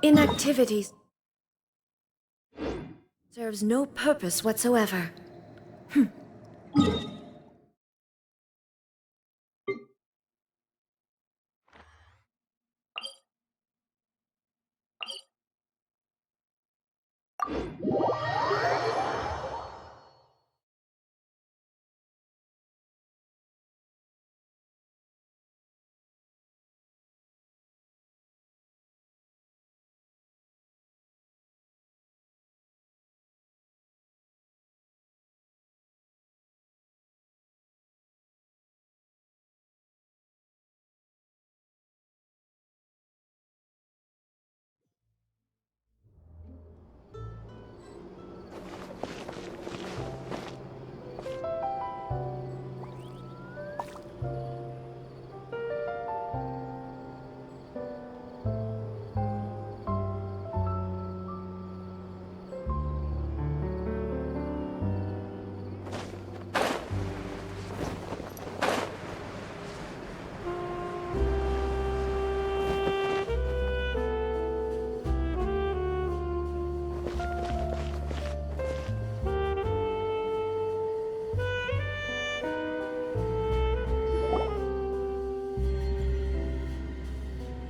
Inactivities serves no purpose whatsoever.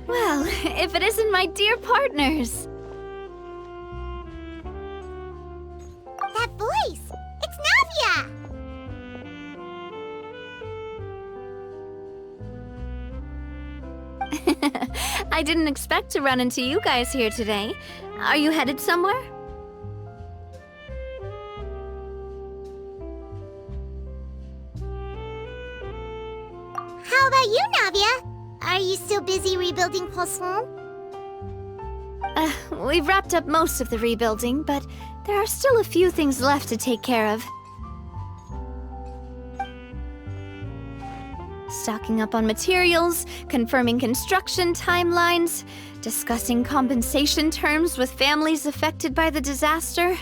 Well, if it isn't my dear partners! That voice! It's Navia! I didn't expect to run into you guys here today. Are you headed somewhere? How about you, Navia? Are you still busy rebuilding Poisson? We've wrapped up most of the rebuilding, but there are still a few things left to take care of. Stocking up on materials, confirming construction timelines, discussing compensation terms with families affected by the disaster.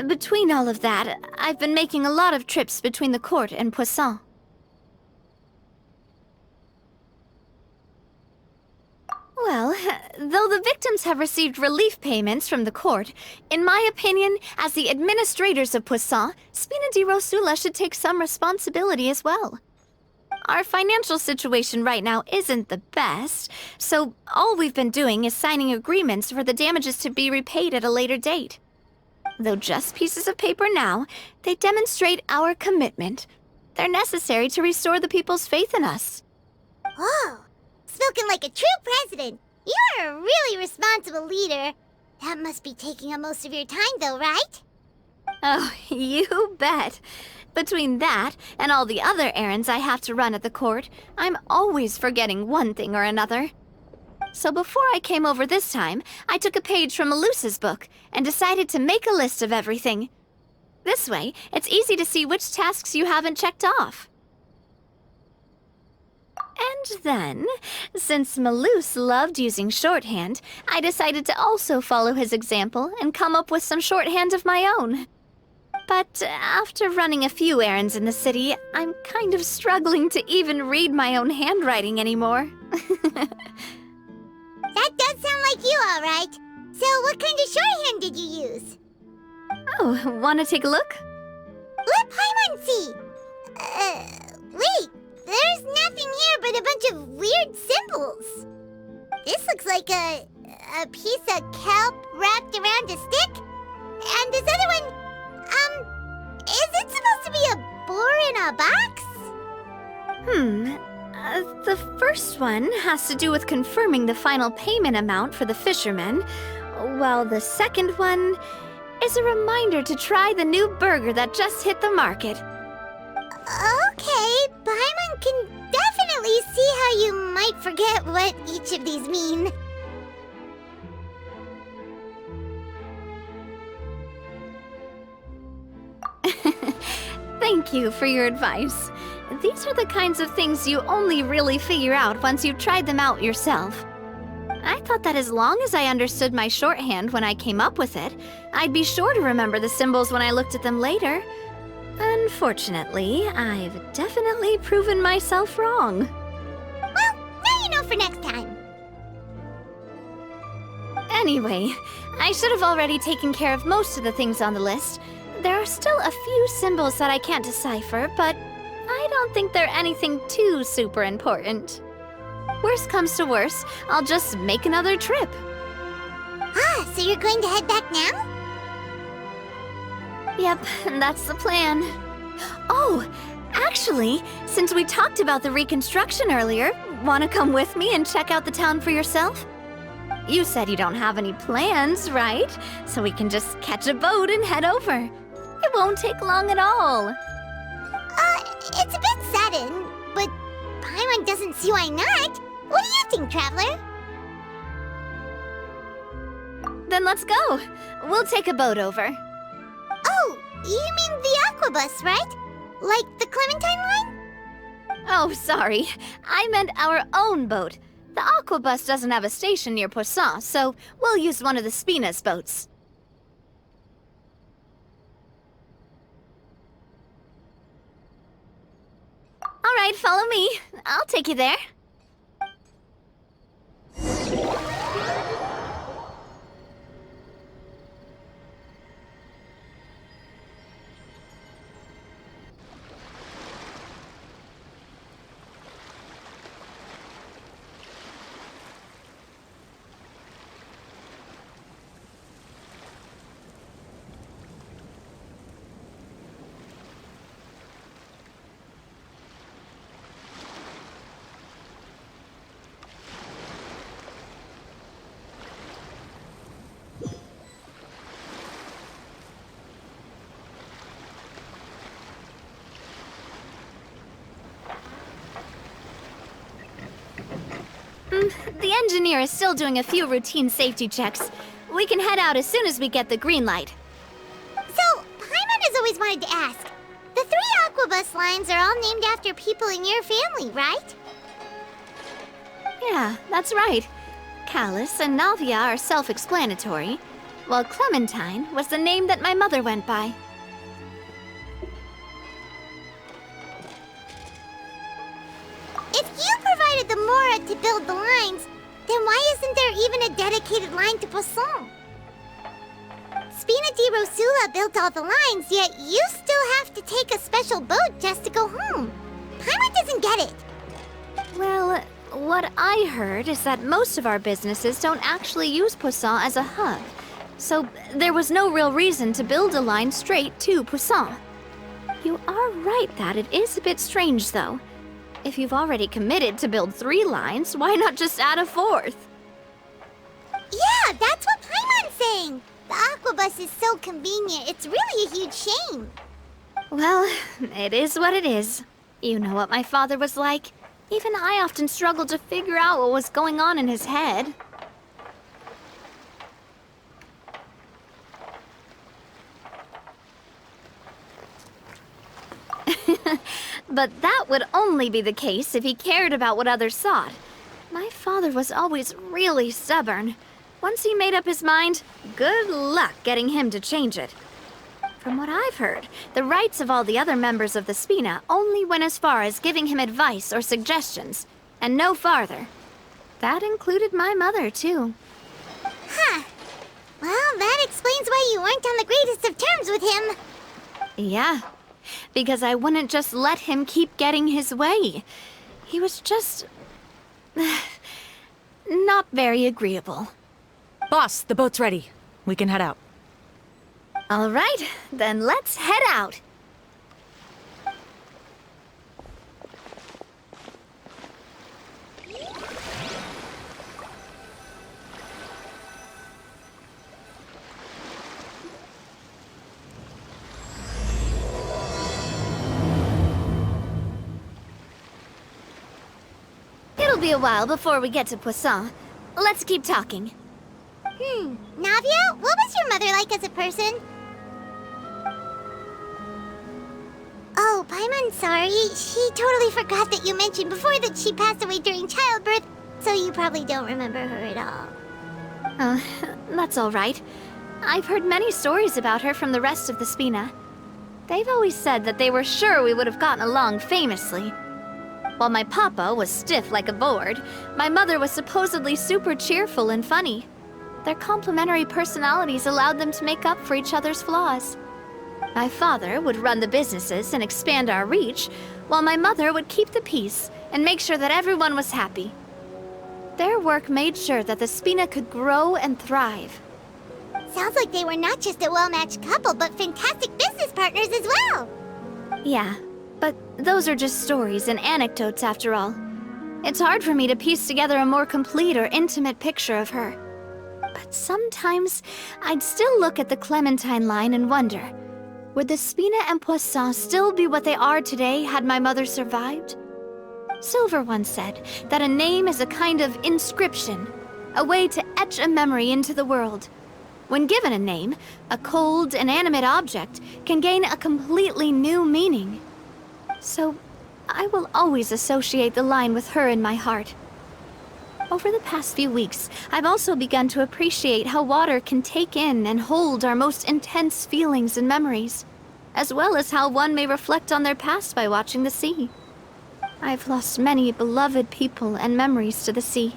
Between all of that, I've been making a lot of trips between the court and Poisson. Well, though the victims have received relief payments from the court, in my opinion, as the administrators of Poisson, Spina di Rosula should take some responsibility as well. Our financial situation right now isn't the best, so all we've been doing is signing agreements for the damages to be repaid at a later date. Though just pieces of paper now, they demonstrate our commitment. They're necessary to restore the people's faith in us. Oh, spoken like a true president. You're a really responsible leader. That must be taking up most of your time, though, right? Oh, you bet. Between that and all the other errands I have to run at the court, I'm always forgetting one thing or another. So before I came over this time, I took a page from Melusa's book and decided to make a list of everything. This way, it's easy to see which tasks you haven't checked off. And then, since Melus loved using shorthand, I decided to also follow his example and come up with some shorthand of my own. But after running a few errands in the city, I'm kind of struggling to even read my own handwriting anymore. That does sound like you, all right. So what kind of shorthand did you use? Oh, wanna take a look? Let Paimon see. Wait, there's nothing here but a bunch of weird symbols. This looks like a piece of kelp wrapped around a stick. And this other one, is it supposed to be a boar in a box? The first one has to do with confirming the final payment amount for the fishermen, while the second one is a reminder to try the new burger that just hit the market. Okay, Paimon can definitely see how you might forget what each of these mean. Thank you for your advice. These are the kinds of things you only really figure out once you've tried them out yourself. I thought that as long as I understood my shorthand when I came up with it, I'd be sure to remember the symbols when I looked at them later. Unfortunately, I've definitely proven myself wrong. Well, now you know for next time. Anyway, I should have already taken care of most of the things on the list. There are still a few symbols that I can't decipher, but I don't think they're anything too super important. Worst comes to worst, I'll just make another trip. Ah, so you're going to head back now? Yep, that's the plan. Oh, actually, since we talked about the reconstruction earlier, want to come with me and check out the town for yourself? You said you don't have any plans, right? So we can just catch a boat and head over. It won't take long at all. It's a bit sudden, but Paimon doesn't see why not. What do you think, Traveler? Then let's go. We'll take a boat over. Oh, you mean the aqua bus, right? Like the Clementine line? Oh, sorry. I meant our own boat. The aqua bus doesn't have a station near Poisson, so we'll use one of the Spina's boats. All right, follow me. I'll take you there. The engineer is still doing a few routine safety checks. We can head out as soon as we get the green light. So, Paimon has always wanted to ask. The 3 aquabus lines are all named after people in your family, right? Yeah, that's right. Callus and Navia are self-explanatory, while Clementine was the name that my mother went by. If you provided the Mora to build the lines, then why isn't there even a dedicated line to Poisson? Spina di Rosula built all the lines, yet you still have to take a special boat just to go home. Paimon doesn't get it. Well, what I heard is that most of our businesses don't actually use Poisson as a hub, so there was no real reason to build a line straight to Poisson. You are right that it is a bit strange, though. If you've already committed to build 3 lines, why not just add a 4th? Yeah, that's what Paimon's saying. The aquabus is so convenient, it's really a huge shame. Well, it is what it is. You know what my father was like. Even I often struggled to figure out what was going on in his head. But that would only be the case if he cared about what others thought. My father was always really stubborn. Once he made up his mind, good luck getting him to change it. From what I've heard, the rights of all the other members of the Spina only went as far as giving him advice or suggestions, and no farther. That included my mother, too. Huh. Well, that explains why you weren't on the greatest of terms with him. Yeah, because I wouldn't just let him keep getting his way. He was just... not very agreeable. Boss, the boat's ready. We can head out. All right, then let's head out. be a while before we get to Poisson. Let's keep talking. Navia, what was your mother like as a person? Oh, Paimon's sorry. She totally forgot that you mentioned before that she passed away during childbirth, so you probably don't remember her at all. That's all right. I've heard many stories about her from the rest of the Spina. They've always said that they were sure we would have gotten along famously. While my papa was stiff like a board, my mother was supposedly super cheerful and funny. Their complementary personalities allowed them to make up for each other's flaws. My father would run the businesses and expand our reach, while my mother would keep the peace and make sure that everyone was happy. Their work made sure that the Spina could grow and thrive. Sounds like they were not just a well-matched couple, but fantastic business partners as well. Yeah, but those are just stories and anecdotes after all. It's hard for me to piece together a more complete or intimate picture of her. But sometimes, I'd still look at the Clementine line and wonder, would the Spina and Poisson still be what they are today had my mother survived? Silver once said that a name is a kind of inscription, a way to etch a memory into the world. When given a name, a cold, inanimate object can gain a completely new meaning. So, I will always associate the line with her in my heart. Over the past few weeks, I've also begun to appreciate how water can take in and hold our most intense feelings and memories, as well as how one may reflect on their past by watching the sea. I've lost many beloved people and memories to the sea.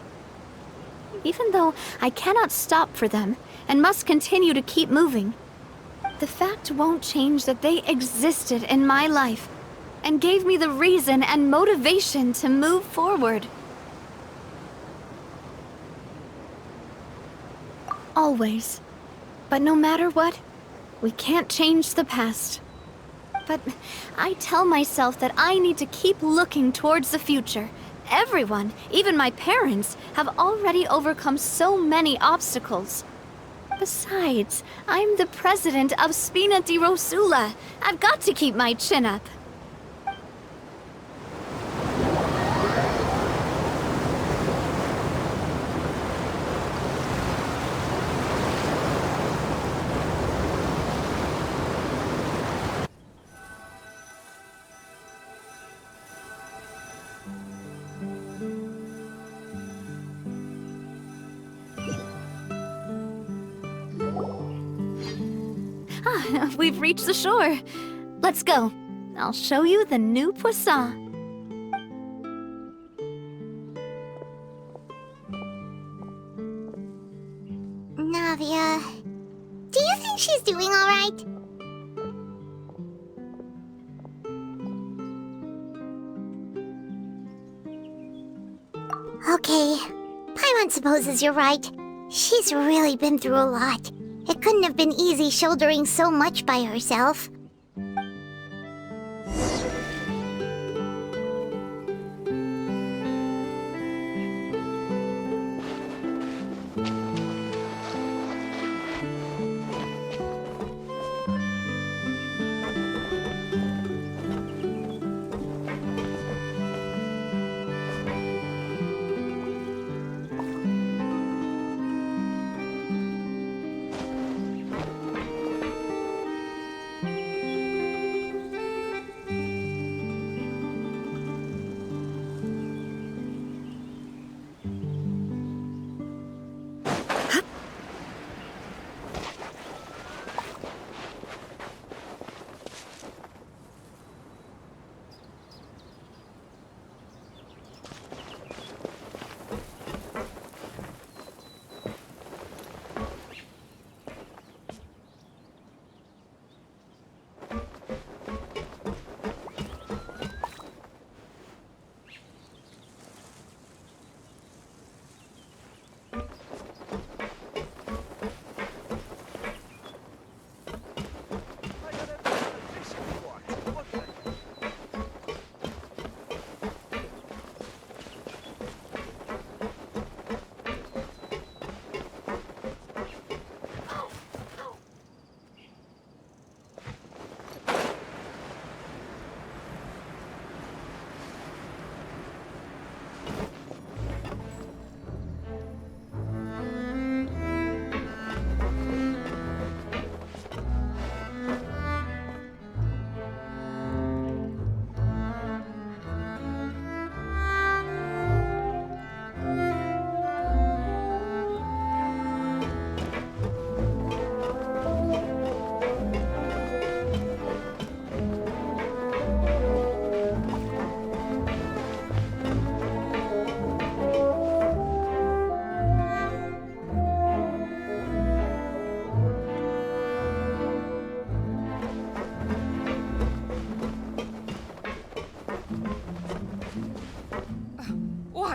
Even though I cannot stop for them and must continue to keep moving, the fact won't change that they existed in my life and gave me the reason and motivation to move forward. Always. But no matter what, we can't change the past. But I tell myself that I need to keep looking towards the future. Everyone, even my parents, have already overcome so many obstacles. Besides, I'm the president of Spina di Rosula. I've got to keep my chin up. We've reached the shore. Let's go. I'll show you the new Poisson. Navia, do you think she's doing all right? Okay, Paimon supposes you're right. She's really been through a lot. It couldn't have been easy shouldering so much by herself.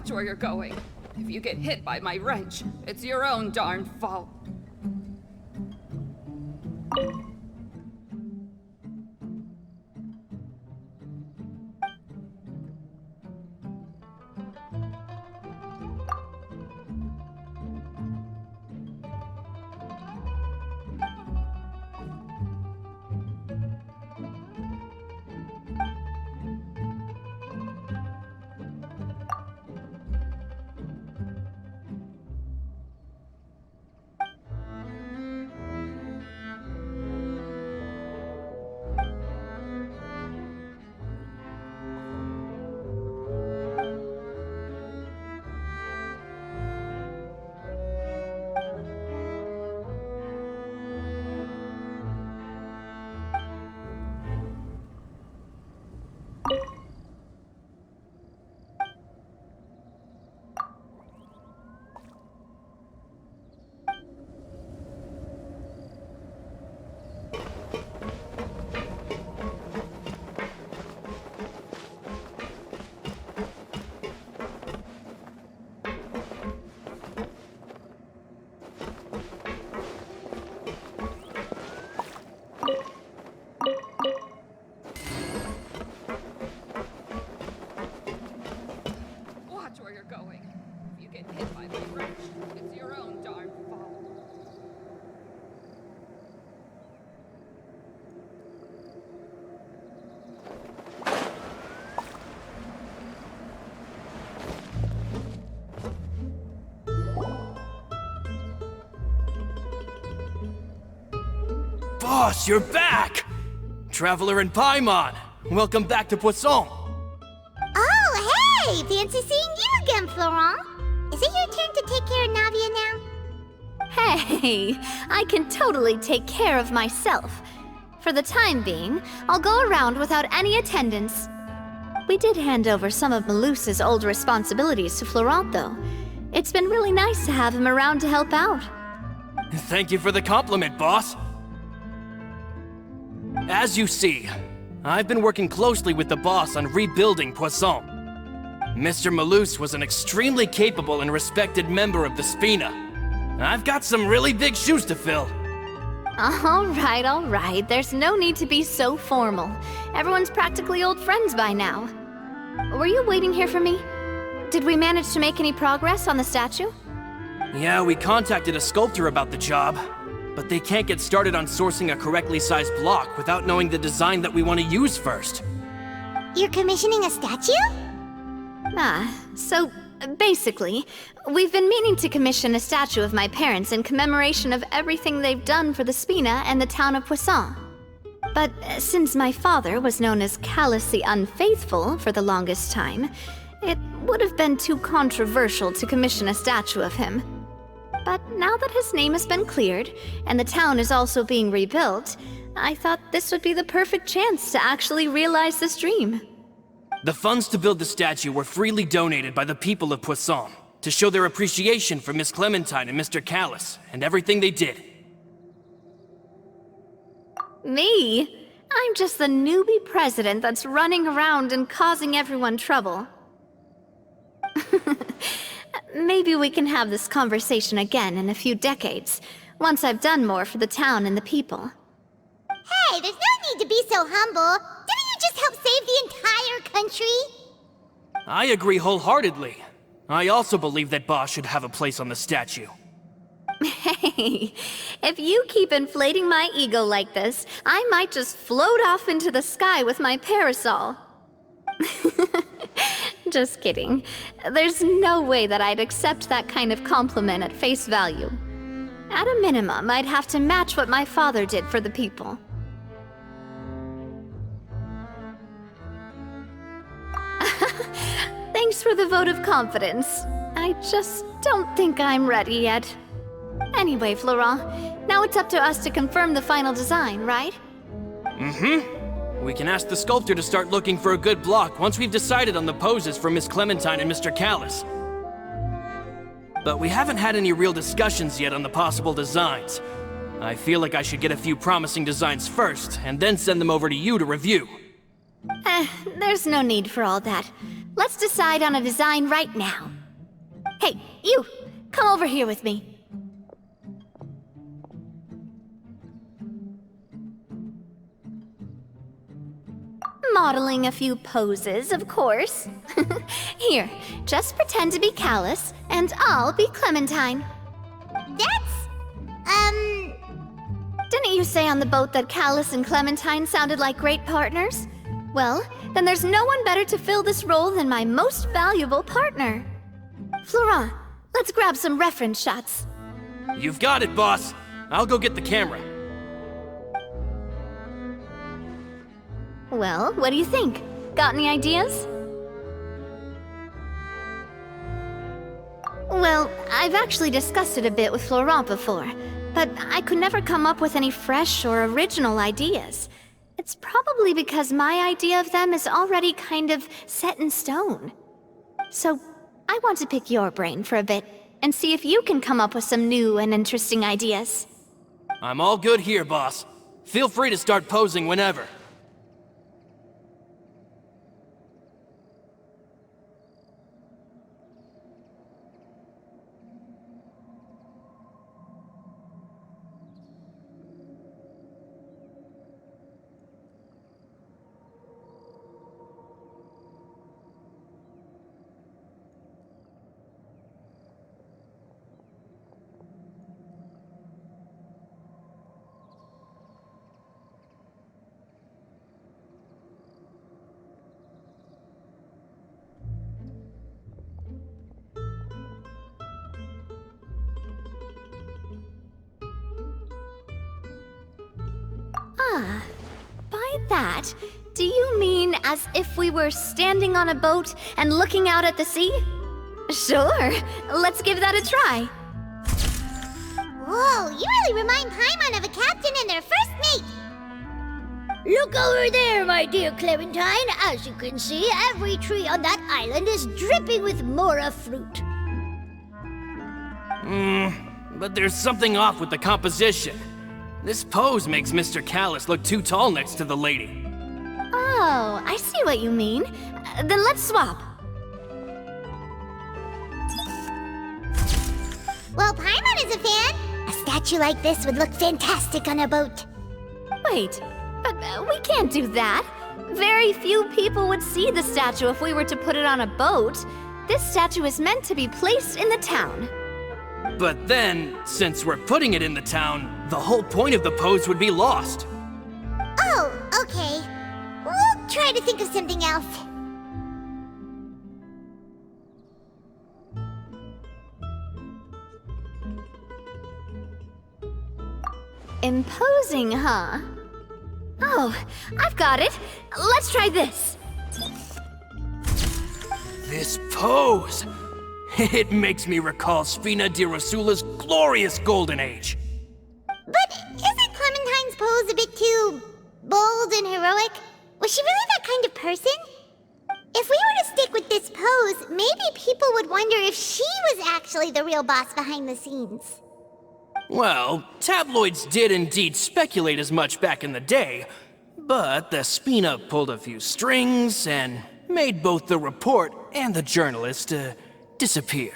Watch where you're going. If you get hit by my wrench, it's your own darn fault. Watch where you're going. If you get hit by my wrench, it's your own darn fault. Boss, you're back! Traveler in Paimon, welcome back to Poisson. Oh, hey! Fancy seeing you again, Florent. Is it your turn to take care of Navia now? Hey, I can totally take care of myself. For the time being, I'll go around without any attendance. We did hand over some of Malus's old responsibilities to Florent, though. It's been really nice to have him around to help out. Thank you for the compliment, boss. As you see, I've been working closely with the boss on rebuilding Poisson. Mr. Malus was an extremely capable and respected member of the Spina. I've got some really big shoes to fill. All right. There's no need to be so formal. Everyone's practically old friends by now. Were you waiting here for me? Did we manage to make any progress on the statue? Yeah, we contacted a sculptor about the job, but they can't get started on sourcing a correctly sized block without knowing the design that we want to use first. You're commissioning a statue? So basically, we've been meaning to commission a statue of my parents in commemoration of everything they've done for the Spina and the town of Poisson. But since my father was known as Callus the Unfaithful for the longest time, it would have been too controversial to commission a statue of him. But now that his name has been cleared, and the town is also being rebuilt, I thought this would be the perfect chance to actually realize this dream. The funds to build the statue were freely donated by the people of Poisson to show their appreciation for Miss Clementine and Mr. Callus and everything they did. Me? I'm just the newbie president that's running around and causing everyone trouble. Maybe we can have this conversation again in a few decades, once I've done more for the town and the people. Hey, there's no need to be so humble. Didn't you just help save the entire country? I agree wholeheartedly. I also believe that Boss should have a place on the statue. Hey, if you keep inflating my ego like this, I might just float off into the sky with my parasol. Just kidding. There's no way that I'd accept that kind of compliment at face value. At a minimum, I'd have to match what my father did for the people. Thanks for the vote of confidence. I just don't think I'm ready yet. Anyway, Florent, now it's up to us to confirm the final design, right? We can ask the sculptor to start looking for a good block once we've decided on the poses for Miss Clementine and Mr. Callus. But we haven't had any real discussions yet on the possible designs. I feel like I should get a few promising designs first, and then send them over to you to review. There's no need for all that. Let's decide on a design right now. Hey, you! Come over here with me. Modeling a few poses, of course. Here, just pretend to be Callus, and I'll be Clementine. Didn't you say on the boat that Callus and Clementine sounded like great partners? Well, then there's no one better to fill this role than my most valuable partner. Florent, let's grab some reference shots. You've got it, boss. I'll go get the camera. Well, what do you think? Got any ideas? Well, I've actually discussed it a bit with Florent before, but I could never come up with any fresh or original ideas. It's probably because my idea of them is already kind of set in stone. So, I want to pick your brain for a bit, and see if you can come up with some new and interesting ideas. I'm all good here, boss. Feel free to start posing whenever. By that, do you mean as if we were standing on a boat and looking out at the sea? Sure, let's give that a try. Whoa, you really remind Paimon of a captain and their first mate! Look over there, my dear Clementine. As you can see, every tree on that island is dripping with mora fruit. But there's something off with the composition. This pose makes Mr. Callus look too tall next to the lady. Oh, I see what you mean. Then let's swap. Well, Paimon is a fan. A statue like this would look fantastic on a boat. Wait, but we can't do that. Very few people would see the statue if we were to put it on a boat. This statue is meant to be placed in the town. But then, since we're putting it in the town, the whole point of the pose would be lost. Oh, okay. We'll try to think of something else. Imposing, huh? Oh, I've got it. Let's try this. This pose! It makes me recall Spina di Rosula's glorious golden age. But isn't Clementine's pose a bit too bold and heroic? Was she really that kind of person? If we were to stick with this pose, maybe people would wonder if she was actually the real boss behind the scenes. Well, tabloids did indeed speculate as much back in the day, but the Spina pulled a few strings and made both the report and the journalist disappear.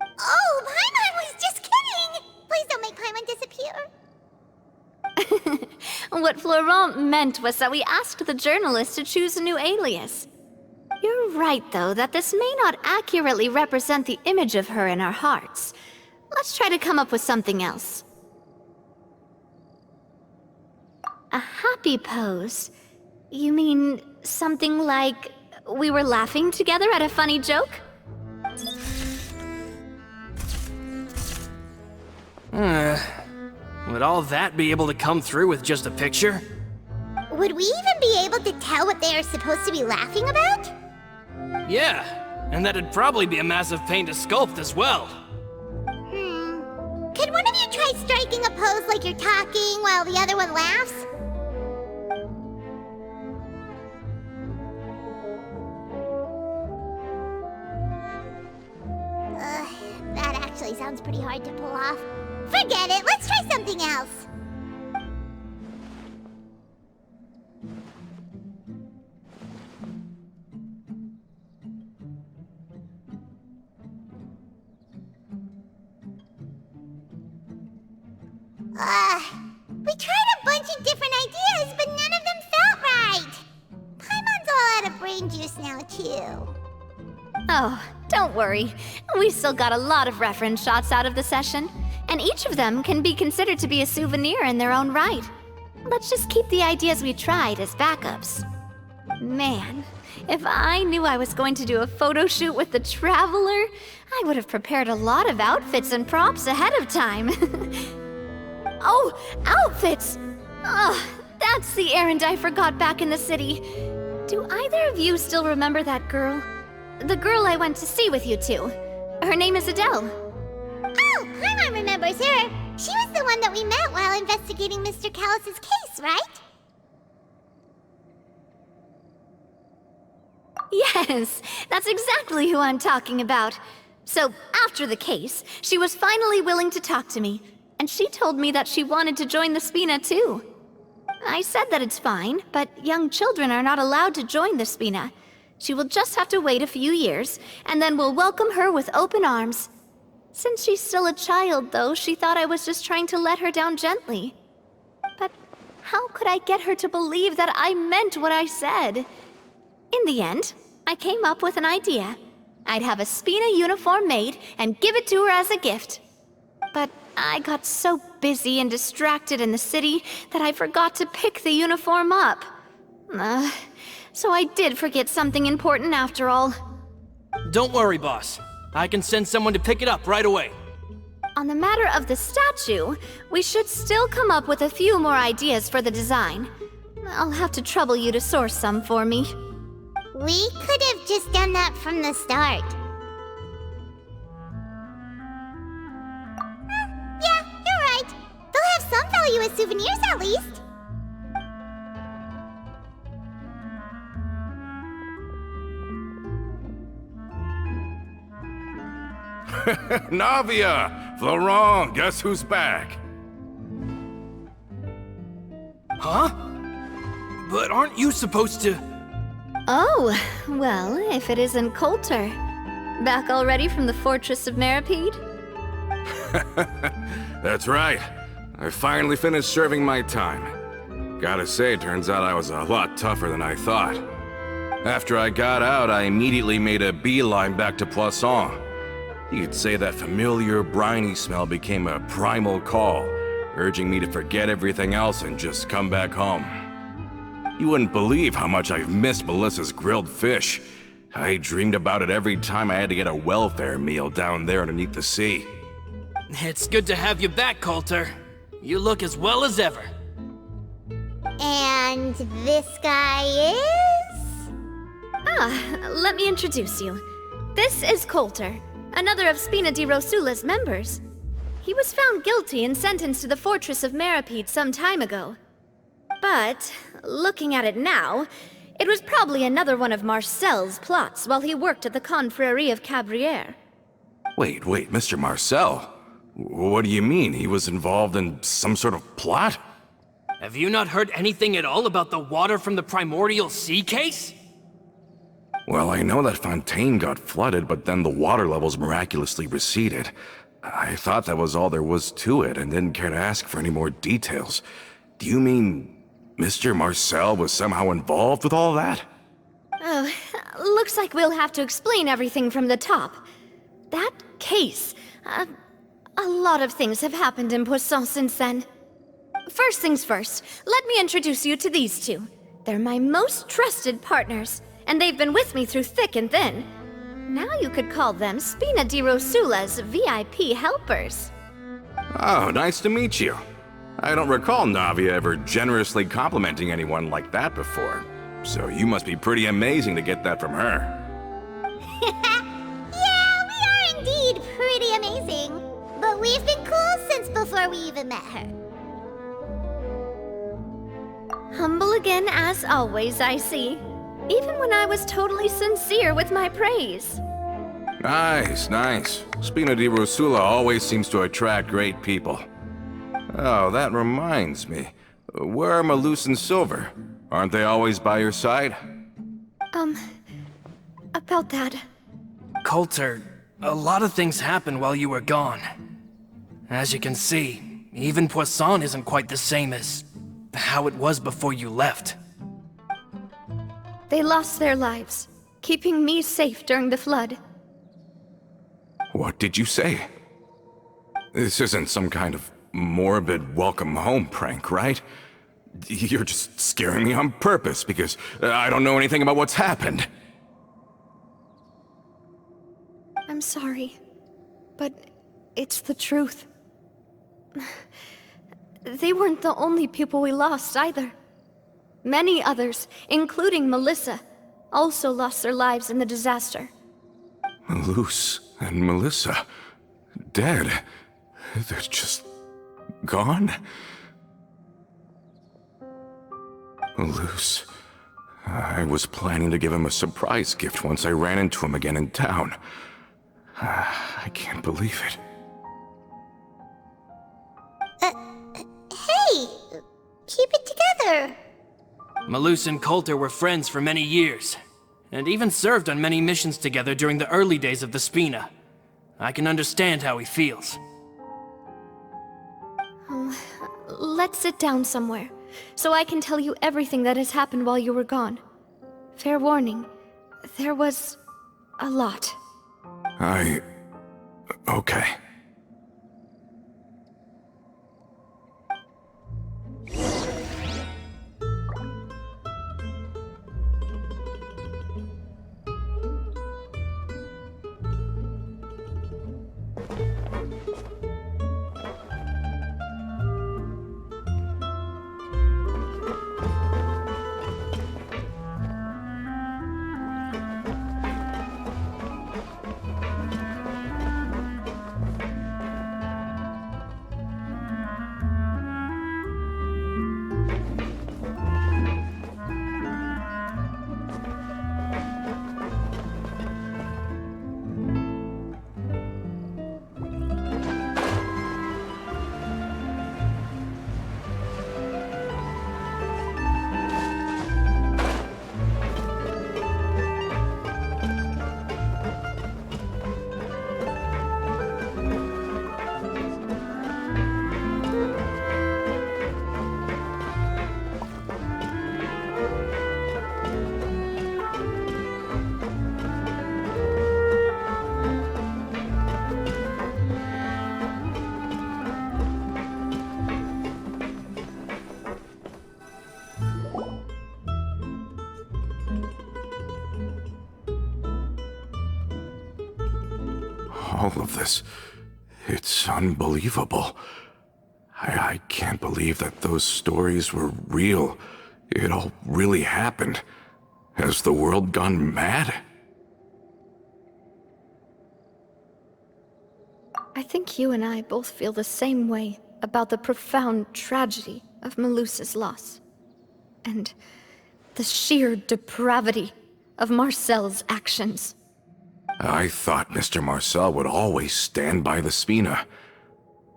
Oh, Paimon was just kidding! Please don't make Paimon disappear. What Florent meant was that we asked the journalist to choose a new alias. You're right, though, that this may not accurately represent the image of her in our hearts. Let's try to come up with something else. A happy pose? You mean something like we were laughing together at a funny joke? Would all that be able to come through with just a picture? Would we even be able to tell what they are supposed to be laughing about? Yeah, and that'd probably be a massive pain to sculpt as well. Could one of you try striking a pose like you're talking while the other one laughs? That actually sounds pretty hard to pull off. Forget it, let's try something else. We tried a bunch of different ideas, but none of them felt right. Paimon's all out of brain juice now, too. Oh, don't worry. We still got a lot of reference shots out of the session, and each of them can be considered to be a souvenir in their own right. Let's just keep the ideas we tried as backups. Man, if I knew I was going to do a photo shoot with the Traveler, I would have prepared a lot of outfits and props ahead of time. Oh, outfits! That's the errand I forgot back in the city. Do either of you still remember that girl? The girl I went to see with you two. Her name is Adele. Oh, Paimon remembers her. She was the one that we met while investigating Mr. Callus's case, right? Yes, that's exactly who I'm talking about. So, after the case, she was finally willing to talk to me, and she told me that she wanted to join the Spina too. I said that it's fine, but young children are not allowed to join the Spina. She will just have to wait a few years, and then we'll welcome her with open arms. Since she's still a child, though, she thought I was just trying to let her down gently. But how could I get her to believe that I meant what I said? In the end, I came up with an idea. I'd have a Spina uniform made and give it to her as a gift. But I got so busy and distracted in the city that I forgot to pick the uniform up. So I did forget something important after all. Don't worry, boss. I can send someone to pick it up right away. On the matter of the statue, we should still come up with a few more ideas for the design. I'll have to trouble you to source some for me. We could have just done that from the start. Yeah, you're right. They'll have some value as souvenirs at least. Navia! Florent, guess who's back? Huh? But aren't you supposed to... Oh, well, if it isn't Coulter. Back already from the Fortress of Meripede? That's right. I finally finished serving my time. Gotta say, turns out I was a lot tougher than I thought. After I got out, I immediately made a beeline back to Poisson. You could say that familiar, briny smell became a primal call, urging me to forget everything else and just come back home. You wouldn't believe how much I've missed Melissa's grilled fish. I dreamed about it every time I had to get a welfare meal down there underneath the sea. It's good to have you back, Coulter. You look as well as ever. And this guy is? Let me introduce you. This is Coulter, another of Spina di Rosula's members. He was found guilty and sentenced to the Fortress of Meripede some time ago. But, looking at it now, it was probably another one of Marcel's plots while he worked at the Confrérie of Cabrières. Wait, Mr. Marcel? What do you mean? He was involved in some sort of plot? Have you not heard anything at all about the water from the primordial sea case? Well, I know that Fontaine got flooded, but then the water levels miraculously receded. I thought that was all there was to it and didn't care to ask for any more details. Do you mean Mr. Marcel was somehow involved with all that? Oh, looks like we'll have to explain everything from the top. That case, a lot of things have happened in Poisson since then. First things first, let me introduce you to these two. They're my most trusted partners, and they've been with me through thick and thin. Now you could call them Spina di Rosula's VIP helpers. Oh, nice to meet you. I don't recall Navia ever generously complimenting anyone like that before. So you must be pretty amazing to get that from her. Yeah, we are indeed pretty amazing. But we've been cool since before we even met her. Humble again as always, I see. Even when I was totally sincere with my praise. Nice. Spina di Rosula always seems to attract great people. Oh, that reminds me. Where are Malus and Silver? Aren't they always by your side? About that. Coulter, a lot of things happened while you were gone. As you can see, Even Poisson isn't quite the same as how it was before you left. They lost their lives, keeping me safe during the flood. What did you say? This isn't some kind of morbid welcome home prank, right? You're just scaring me on purpose because I don't know anything about what's happened. I'm sorry, but it's the truth. They weren't the only people we lost either. Many others, including Melissa, also lost their lives in the disaster. Luce and Melissa, dead. They're just gone? Luce, I was planning to give him a surprise gift once I ran into him again in town. I can't believe it. Hey! Keep it together! Malus and Coulter were friends for many years, and even served on many missions together during the early days of the Spina. I can understand how he feels. Let's sit down somewhere, so I can tell you everything that has happened while you were gone. Fair warning, there was a lot. Okay. All of this, it's unbelievable. I can't believe that those stories were real. It all really happened. Has the world gone mad? I think you and I both feel the same way about the profound tragedy of Melusa's loss. And the sheer depravity of Marcel's actions. I thought Mr. Marcel would always stand by the Spina.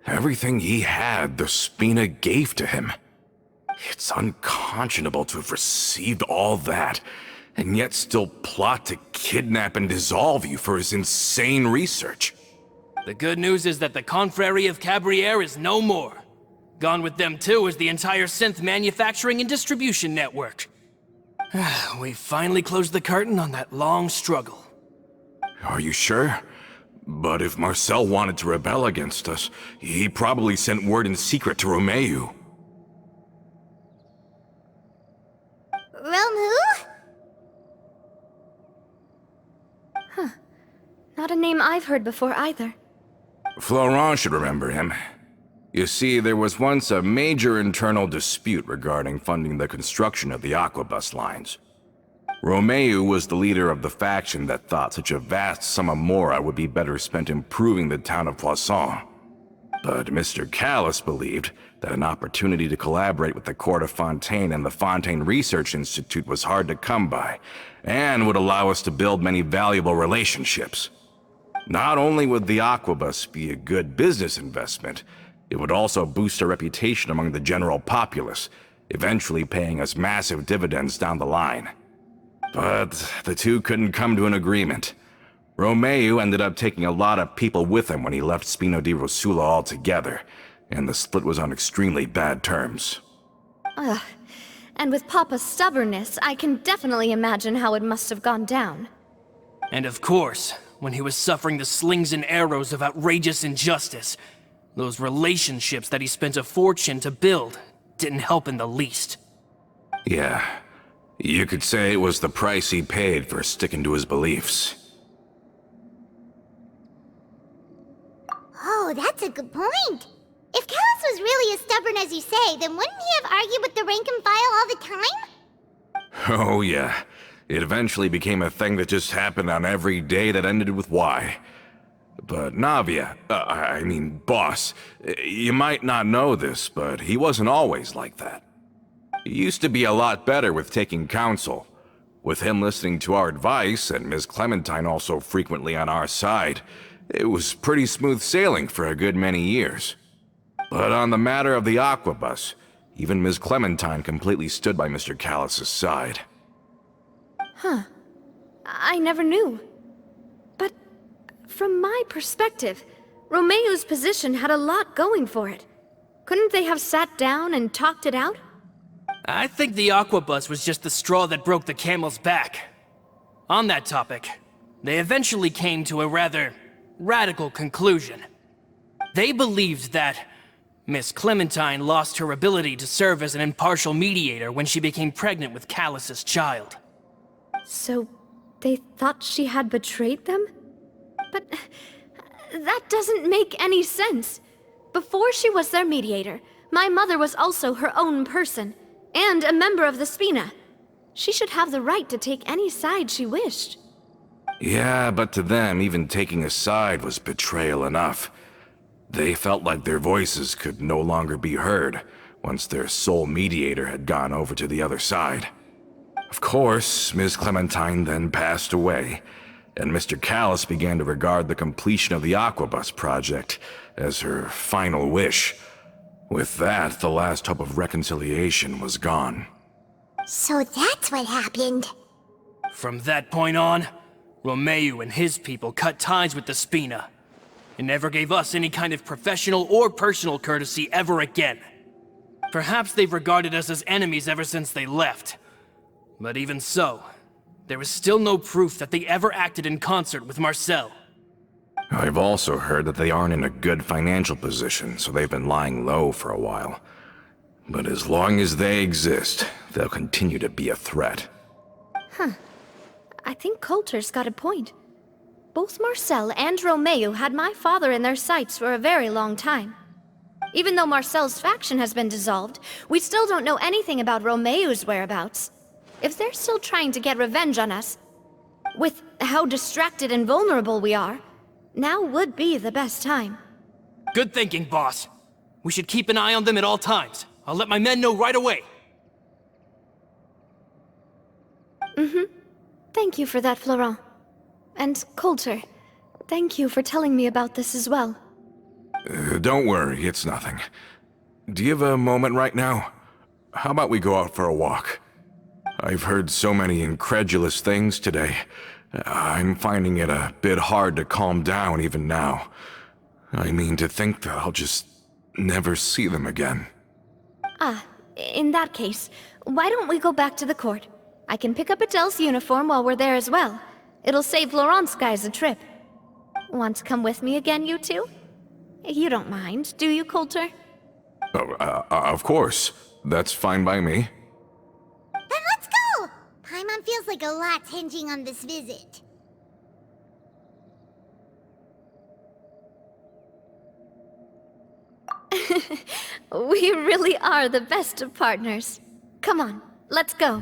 Everything he had, the Spina gave to him. It's unconscionable to have received all that, and yet still plot to kidnap and dissolve you for his insane research. The good news is that the Confrérie of Cabriere is no more. Gone with them too is the entire synth manufacturing and distribution network. We finally closed the curtain on that long struggle. Are you sure? But if Marcel wanted to rebel against us, he probably sent word in secret to Romeu. Romu? Not a name I've heard before either. Florent should remember him. You see, there was once a major internal dispute regarding funding the construction of the Aquabus lines. Romeu was the leader of the faction that thought such a vast sum of mora would be better spent improving the town of Poisson. But Mr. Callis believed that an opportunity to collaborate with the Court of Fontaine and the Fontaine Research Institute was hard to come by, and would allow us to build many valuable relationships. Not only would the Aquabus be a good business investment, it would also boost our reputation among the general populace, eventually paying us massive dividends down the line. But the two couldn't come to an agreement. Romeu ended up taking a lot of people with him when he left Spino di Rosula altogether, and the split was on extremely bad terms. Ugh. And with Papa's stubbornness, I can definitely imagine how it must have gone down. And of course, when he was suffering the slings and arrows of outrageous injustice, those relationships that he spent a fortune to build didn't help in the least. Yeah, you could say it was the price he paid for sticking to his beliefs. Oh, that's a good point. If Callus was really as stubborn as you say, then wouldn't he have argued with the rank and file all the time? Oh yeah, it eventually became a thing that just happened on every day that ended with Y. But Navia, Boss, you might not know this, but he wasn't always like that. He used to be a lot better with taking counsel. With him listening to our advice, and Ms. Clementine also frequently on our side, it was pretty smooth sailing for a good many years. But on the matter of the Aquabus, even Ms. Clementine completely stood by Mr. Callus's side. Huh. I never knew. But from my perspective, Romeo's position had a lot going for it. Couldn't they have sat down and talked it out? I think the Aquabus was just the straw that broke the camel's back. On that topic, they eventually came to a rather radical conclusion. They believed that Miss Clementine lost her ability to serve as an impartial mediator when she became pregnant with Callus's child. So, they thought she had betrayed them? But that doesn't make any sense. Before she was their mediator, my mother was also her own person, and a member of the Spina. She should have the right to take any side she wished. Yeah, but to them, even taking a side was betrayal enough. They felt like their voices could no longer be heard once their sole mediator had gone over to the other side. Of course, Ms. Clementine then passed away, and Mr. Callus began to regard the completion of the Aquabus project as her final wish. With that, the last hope of reconciliation was gone. So that's what happened. From that point on, Romeo and his people cut ties with the Spina, and never gave us any kind of professional or personal courtesy ever again. Perhaps they've regarded us as enemies ever since they left. But even so, there is still no proof that they ever acted in concert with Marcel. I've also heard that they aren't in a good financial position, so they've been lying low for a while. But as long as they exist, they'll continue to be a threat. I think Coulter's got a point. Both Marcel and Romeo had my father in their sights for a very long time. Even though Marcel's faction has been dissolved, we still don't know anything about Romeo's whereabouts. If they're still trying to get revenge on us, with how distracted and vulnerable we are, now would be the best time. Good thinking, boss. We should keep an eye on them at all times. I'll let my men know right away. Thank you for that, Florent. And Coulter, thank you for telling me about this as well. Don't worry, it's nothing. Do you have a moment right now? How about we go out for a walk? I've heard so many incredulous things today. I'm finding it a bit hard to calm down even now. I mean, to think that I'll just never see them again. In that case, why don't we go back to the court? I can pick up Adele's uniform while we're there as well. It'll save Laurent's guys a trip. Want to come with me again, you two? You don't mind, do you, Coulter? Of course. That's fine by me. Then let's go! Paimon feels like a lot's hinging on this visit. We really are the best of partners. Come on, let's go.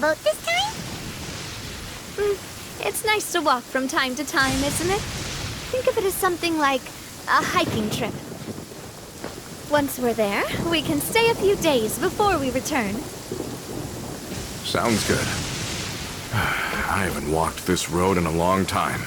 boat this time? It's nice to walk from time to time, isn't it? Think of it as something like a hiking trip. Once we're there, we can stay a few days before we return. Sounds good. I haven't walked this road in a long time.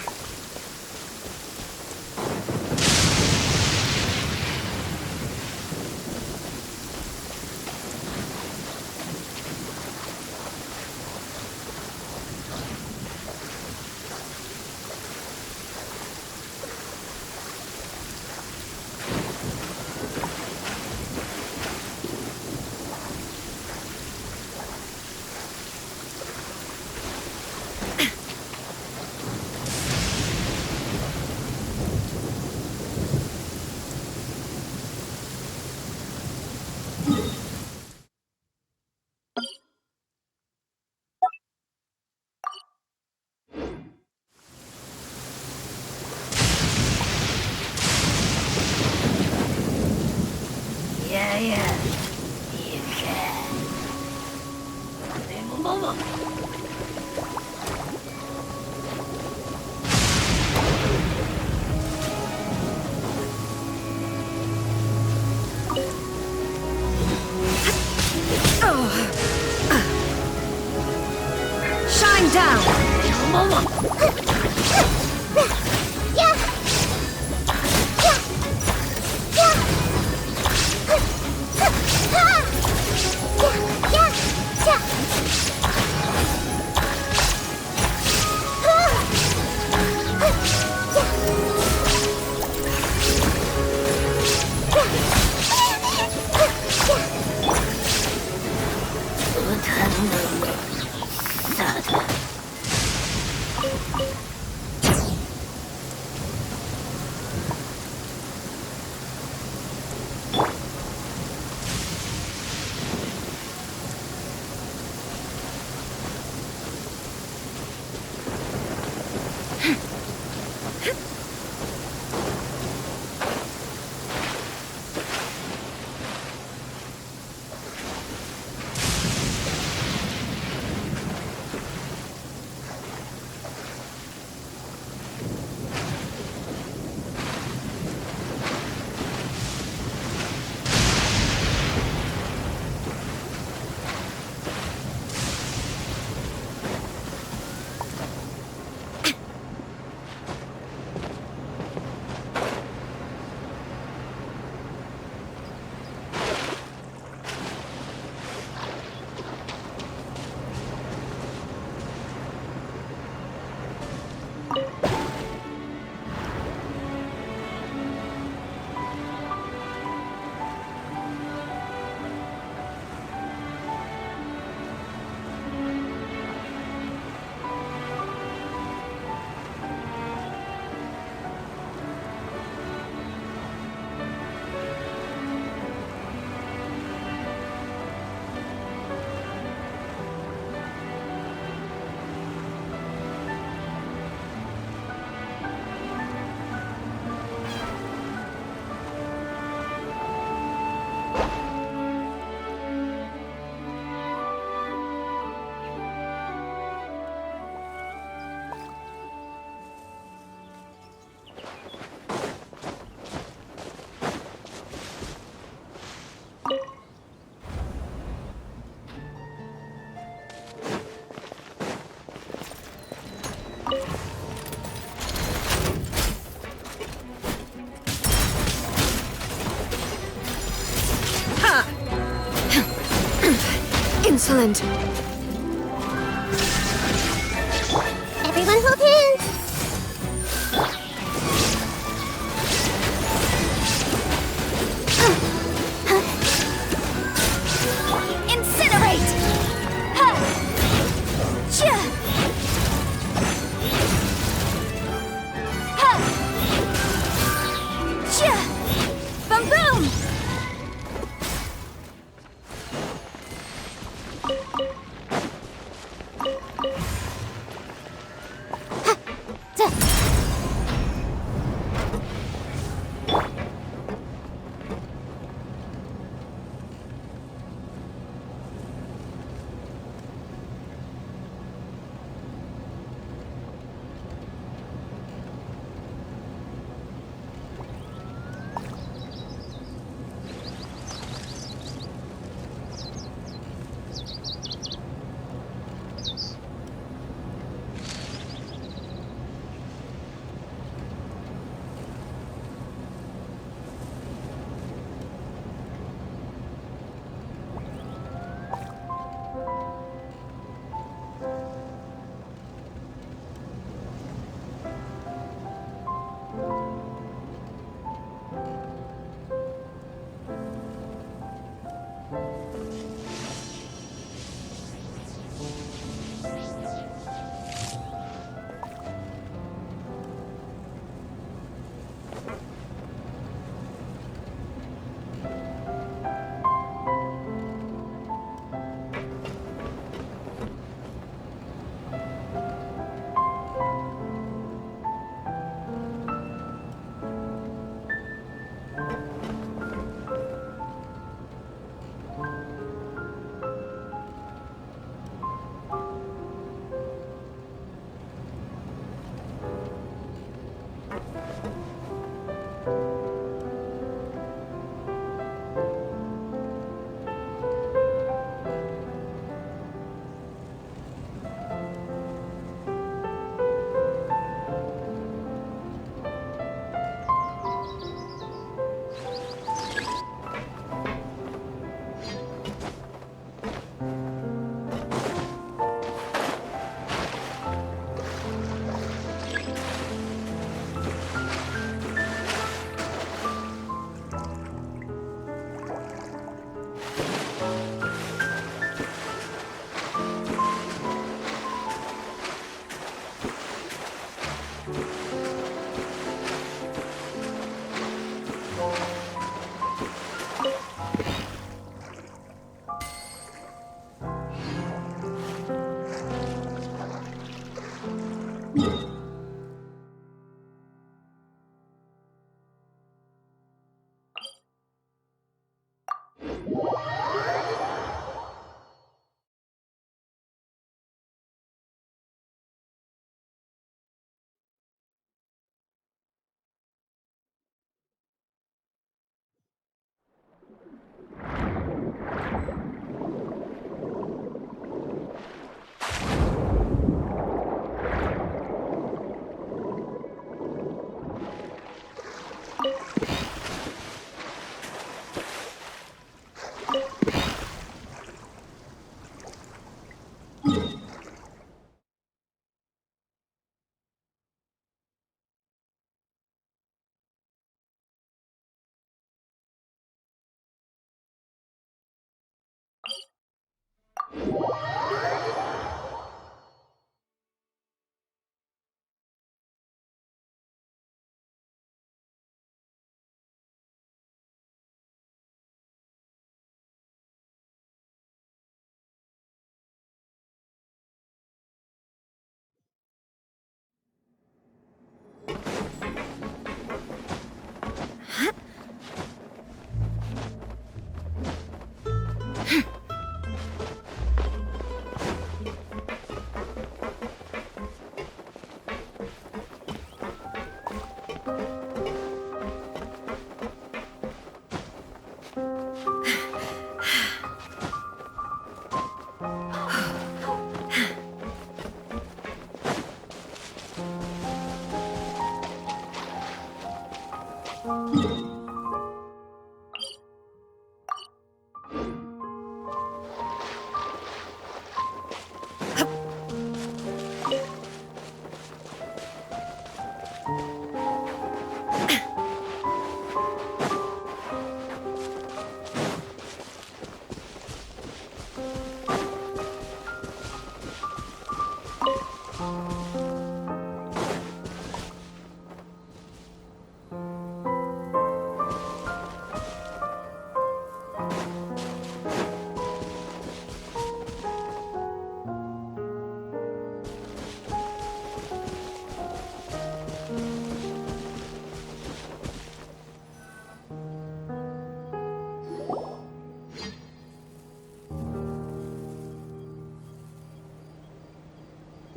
Shine down! Insolent. Everyone hold hands. Incinerate! Ha! Cha! Ha! Cha! Boom boom!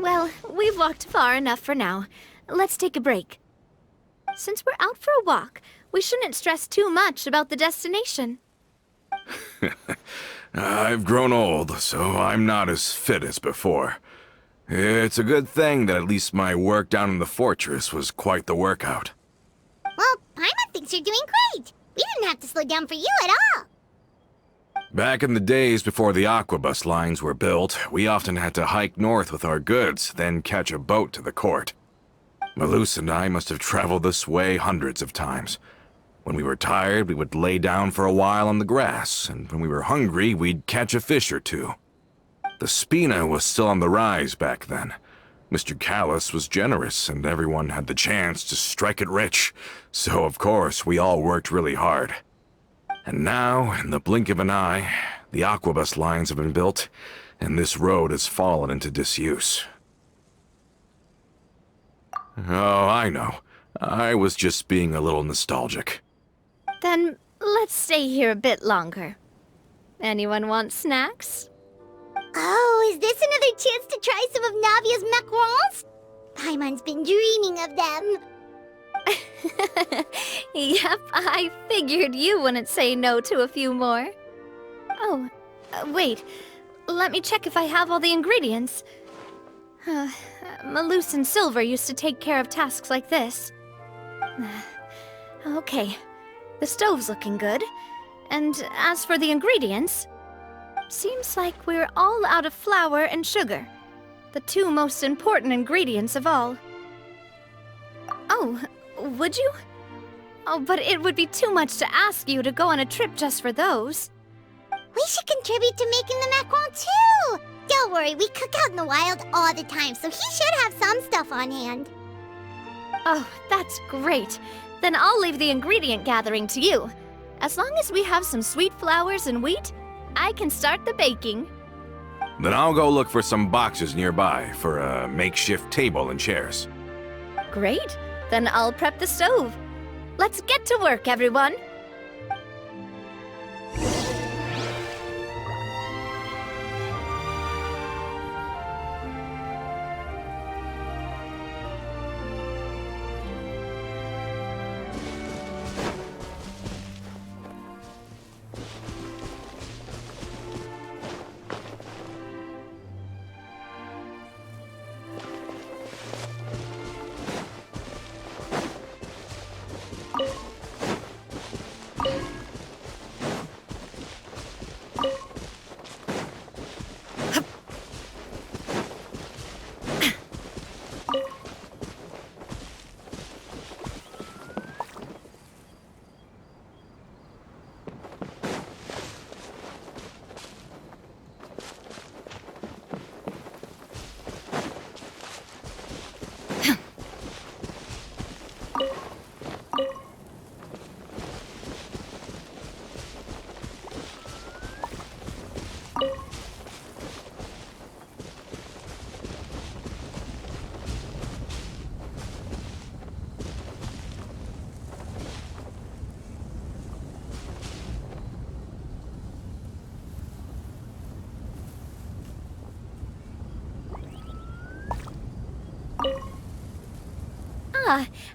Well, we've walked far enough for now. Let's take a break. Since we're out for a walk, we shouldn't stress too much about the destination. I've grown old, so I'm not as fit as before. It's a good thing that at least my work down in the fortress was quite the workout. Well, Paimon thinks you're doing great. We didn't have to slow down for you at all. Back in the days before the aquabus lines were built, we often had to hike north with our goods, then catch a boat to the court. Malus and I must have traveled this way hundreds of times. When we were tired, we would lay down for a while on the grass, and when we were hungry, we'd catch a fish or two. The Spina was still on the rise back then. Mr. Callus was generous, and everyone had the chance to strike it rich, so of course we all worked really hard. And now, in the blink of an eye, the aquabus lines have been built, and this road has fallen into disuse. Oh, I know. I was just being a little nostalgic. Then let's stay here a bit longer. Anyone want snacks? Oh, is this another chance to try some of Navia's macarons? Paimon's been dreaming of them. Yep, I figured you wouldn't say no to a few more. Oh, wait. Let me check if I have all the ingredients. Malus and Silver used to take care of tasks like this. Okay, the stove's looking good. And as for the ingredients, seems like we're all out of flour and sugar, the two most important ingredients of all. Oh, would you? Oh, but it would be too much to ask you to go on a trip just for those. We should contribute to making the macaron too! Don't worry, we cook out in the wild all the time, so he should have some stuff on hand. Oh, that's great. Then I'll leave the ingredient gathering to you. As long as we have some sweet flowers and wheat, I can start the baking. Then I'll go look for some boxes nearby for a makeshift table and chairs. Great. Then I'll prep the stove. Let's get to work, everyone.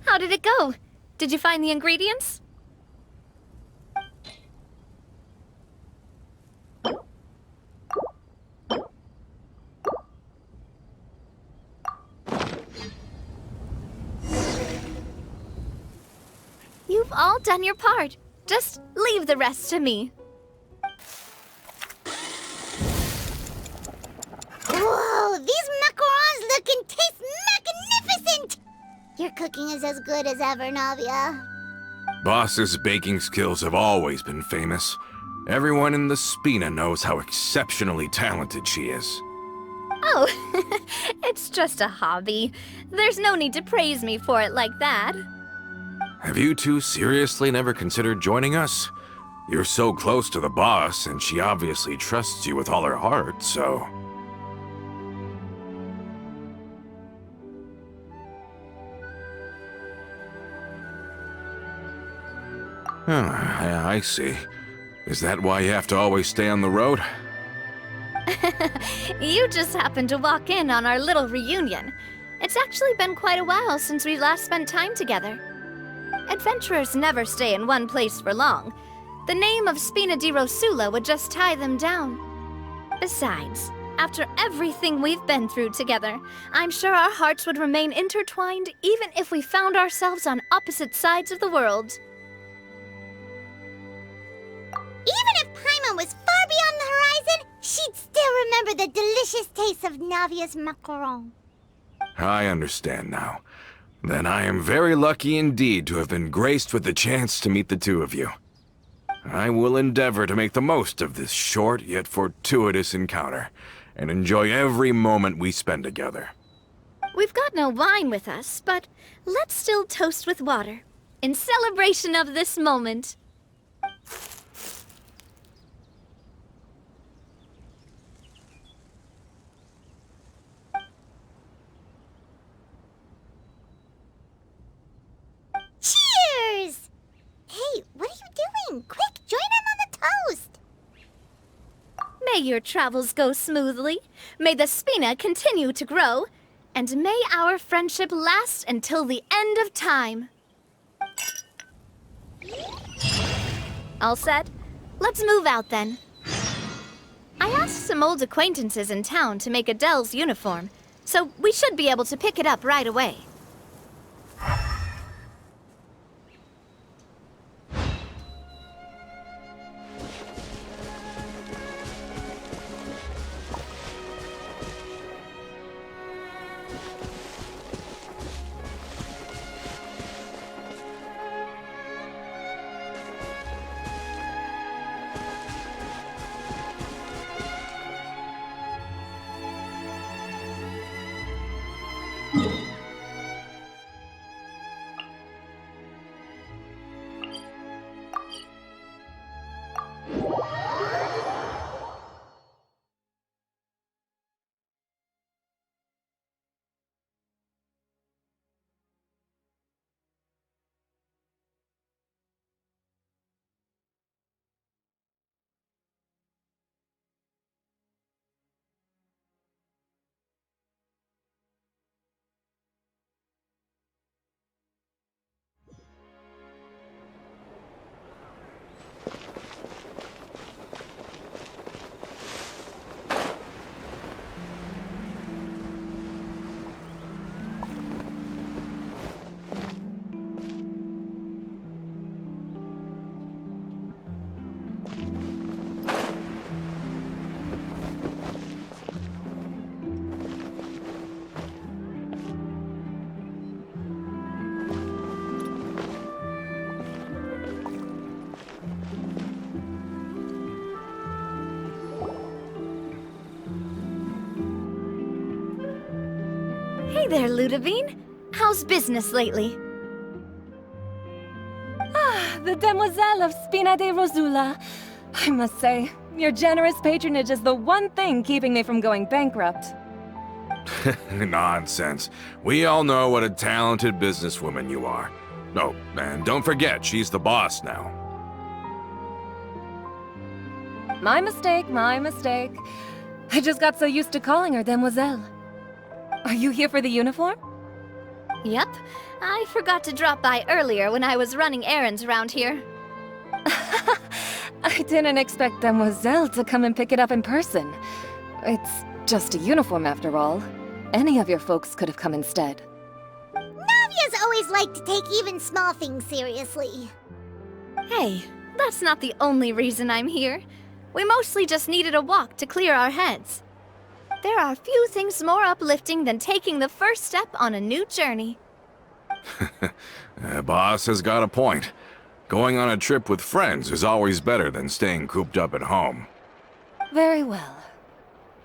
How did it go? Did you find the ingredients? You've all done your part. Just leave the rest to me. Whoa, these macarons look and taste magnificent! Your cooking is as good as ever, Navia. Boss's baking skills have always been famous. Everyone in the Spina knows how exceptionally talented she is. Oh, it's just a hobby. There's no need to praise me for it like that. Have you two seriously never considered joining us? You're so close to the boss, and she obviously trusts you with all her heart, so... I see. Is that why you have to always stay on the road? You just happened to walk in on our little reunion. It's actually been quite a while since we last spent time together. Adventurers never stay in one place for long. The name of Spina di Rosula would just tie them down. Besides, after everything we've been through together, I'm sure our hearts would remain intertwined even if we found ourselves on opposite sides of the world. Even if Paimon was far beyond the horizon, she'd still remember the delicious taste of Navia's macaron. I understand now. Then I am very lucky indeed to have been graced with the chance to meet the two of you. I will endeavor to make the most of this short yet fortuitous encounter, and enjoy every moment we spend together. We've got no wine with us, but let's still toast with water, in celebration of this moment. Cheers! Hey, what are you doing? Quick, join in on the toast! May your travels go smoothly, may the Spina continue to grow, and may our friendship last until the end of time. All set? Let's move out then. I asked some old acquaintances in town to make Adele's uniform, so we should be able to pick it up right away. there, Ludovine. How's business lately? The Demoiselle of Spina de Rosula. I must say, your generous patronage is the one thing keeping me from going bankrupt. Nonsense. We all know what a talented businesswoman you are. Oh, and don't forget, she's the boss now. My mistake, my mistake. I just got so used to calling her Demoiselle. Are you here for the uniform? Yep. I forgot to drop by earlier when I was running errands around here. I didn't expect Demoiselle to come and pick it up in person. It's just a uniform after all. Any of your folks could have come instead. Navia's always liked to take even small things seriously. Hey, that's not the only reason I'm here. We mostly just needed a walk to clear our heads. There are few things more uplifting than taking the first step on a new journey. Boss has got a point. Going on a trip with friends is always better than staying cooped up at home. Very well.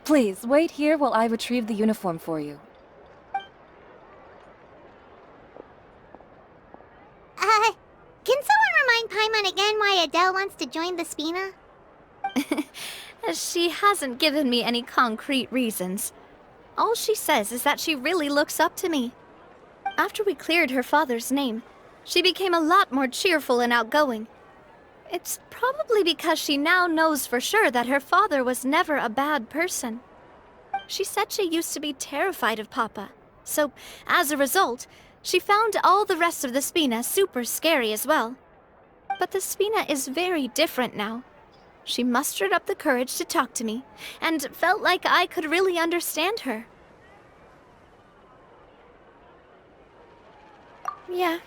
Please, wait here while I retrieve the uniform for you. Can someone remind Paimon again why Adele wants to join the Spina? She hasn't given me any concrete reasons. All she says is that she really looks up to me. After we cleared her father's name, she became a lot more cheerful and outgoing. It's probably because she now knows for sure that her father was never a bad person. She said she used to be terrified of Papa, so as a result, she found all the rest of the Spina super scary as well. But the Spina is very different now. She mustered up the courage to talk to me, and felt like I could really understand her. Yeah,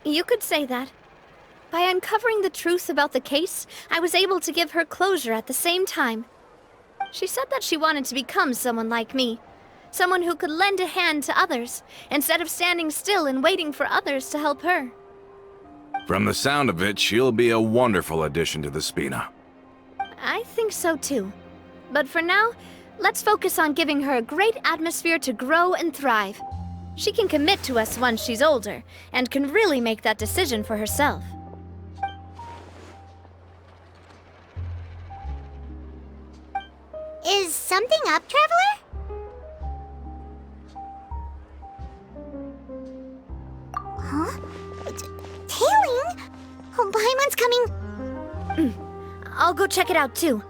you could say that. By uncovering the truth about the case, I was able to give her closure at the same time. She said that she wanted to become someone like me. Someone who could lend a hand to others, instead of standing still and waiting for others to help her. From the sound of it, she'll be a wonderful addition to the Spina. I think so too. But for now, let's focus on giving her a great atmosphere to grow and thrive. She can commit to us once she's older, and can really make that decision for herself. Is something up, Traveler? Huh? Tailing? Oh, Paimon's coming. I'll go check it out too.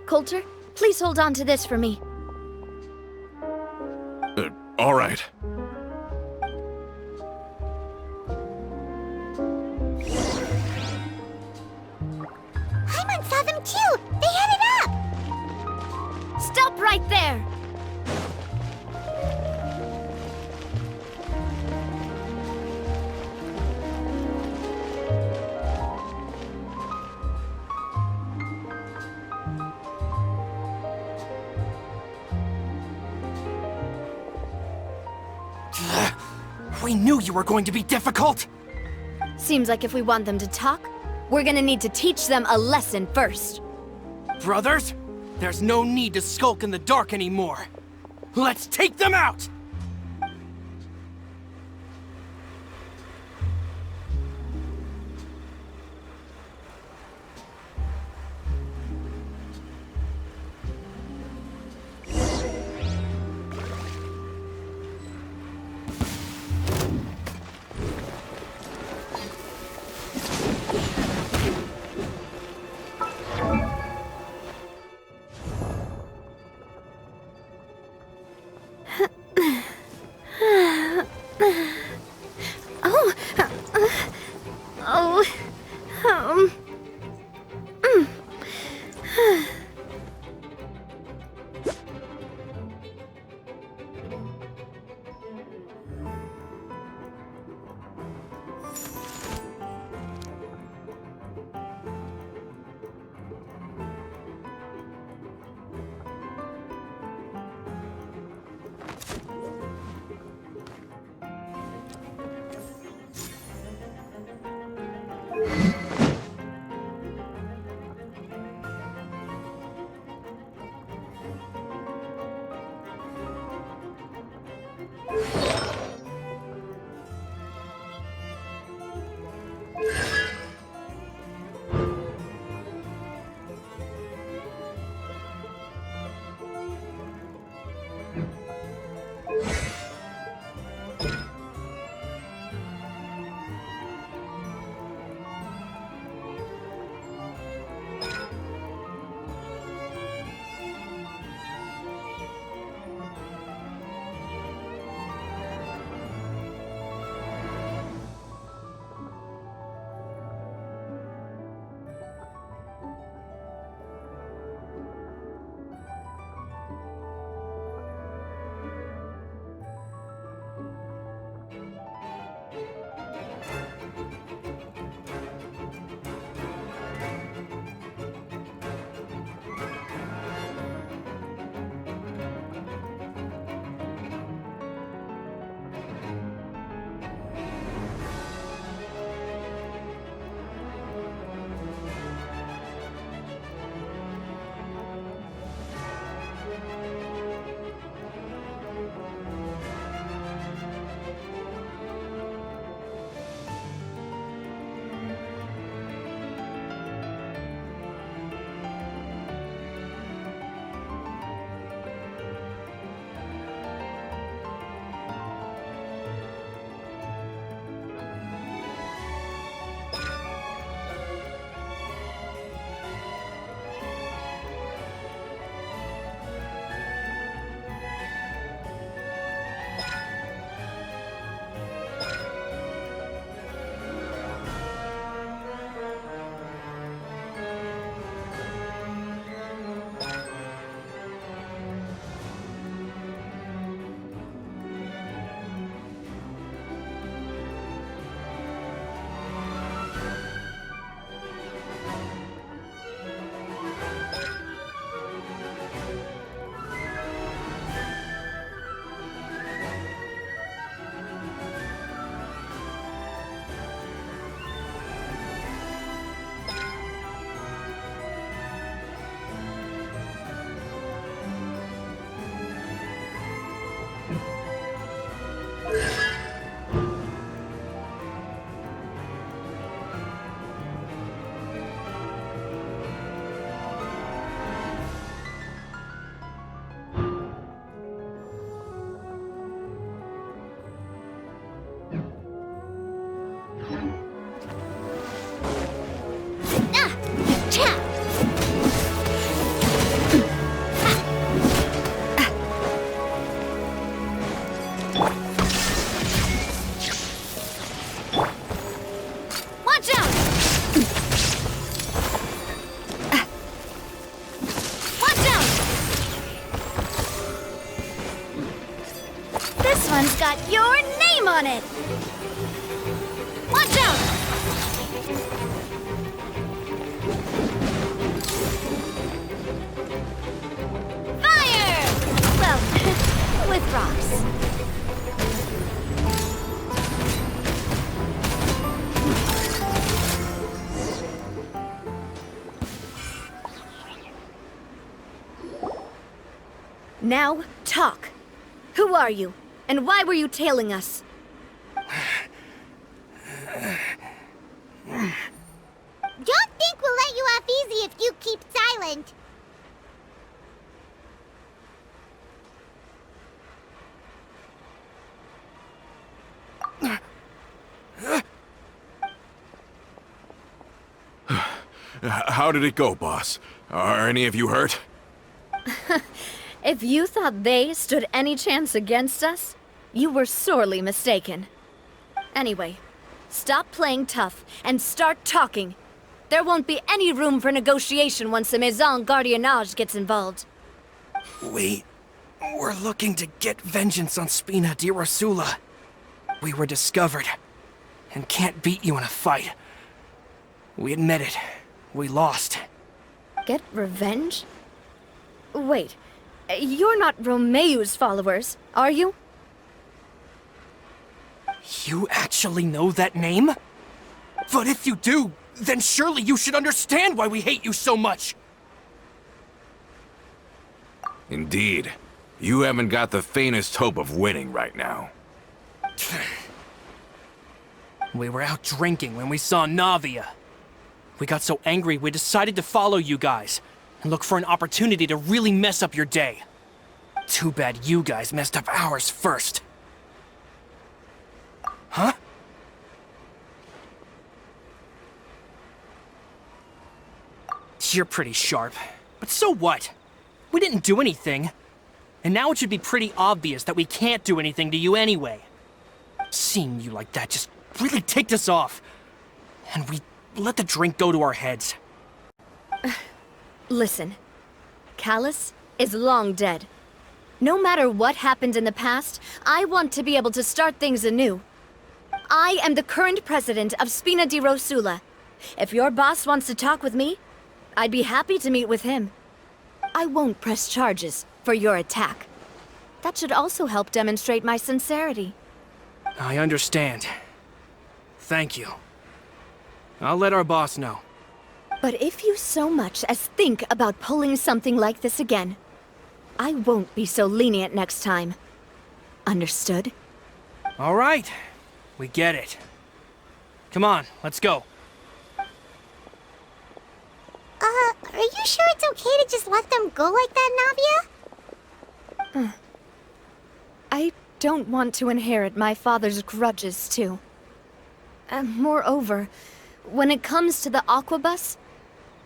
Coulter, please hold on to this for me. All right. Paimon saw them too! They headed up! Stop right there! We knew you were going to be difficult! Seems like if we want them to talk, we're gonna need to teach them a lesson first. Brothers, there's no need to skulk in the dark anymore. Let's take them out! on it! Watch out! Fire! Well, with rocks. Now, talk. Who are you? And why were you tailing us? Don't think we'll let you off easy if you keep silent. How did it go, boss? Are any of you hurt? If you thought they stood any chance against us, you were sorely mistaken. Anyway, stop playing tough and start talking. There won't be any room for negotiation once the Maison Gardiennage gets involved. We're looking to get vengeance on Spina di Rosula. We were discovered, and can't beat you in a fight. We admit it. We lost. Get revenge? Wait, you're not Romeu's followers, are you? You actually know that name? But if you do, then surely you should understand why we hate you so much! Indeed. You haven't got the faintest hope of winning right now. We were out drinking when we saw Navia. We got so angry we decided to follow you guys and look for an opportunity to really mess up your day. Too bad you guys messed up ours first. Huh? You're pretty sharp, but so what? We didn't do anything. And now it should be pretty obvious that we can't do anything to you anyway. Seeing you like that just really ticked us off. And we let the drink go to our heads. Listen, Callus is long dead. No matter what happened in the past, I want to be able to start things anew. I am the current president of Spina di Rosula. If your boss wants to talk with me, I'd be happy to meet with him. I won't press charges for your attack. That should also help demonstrate my sincerity. I understand. Thank you. I'll let our boss know. But if you so much as think about pulling something like this again, I won't be so lenient next time. Understood? All right. We get it. Come on, let's go. Are you sure it's okay to just let them go like that, Navia? I don't want to inherit my father's grudges, too. Moreover, when it comes to the Aquabus,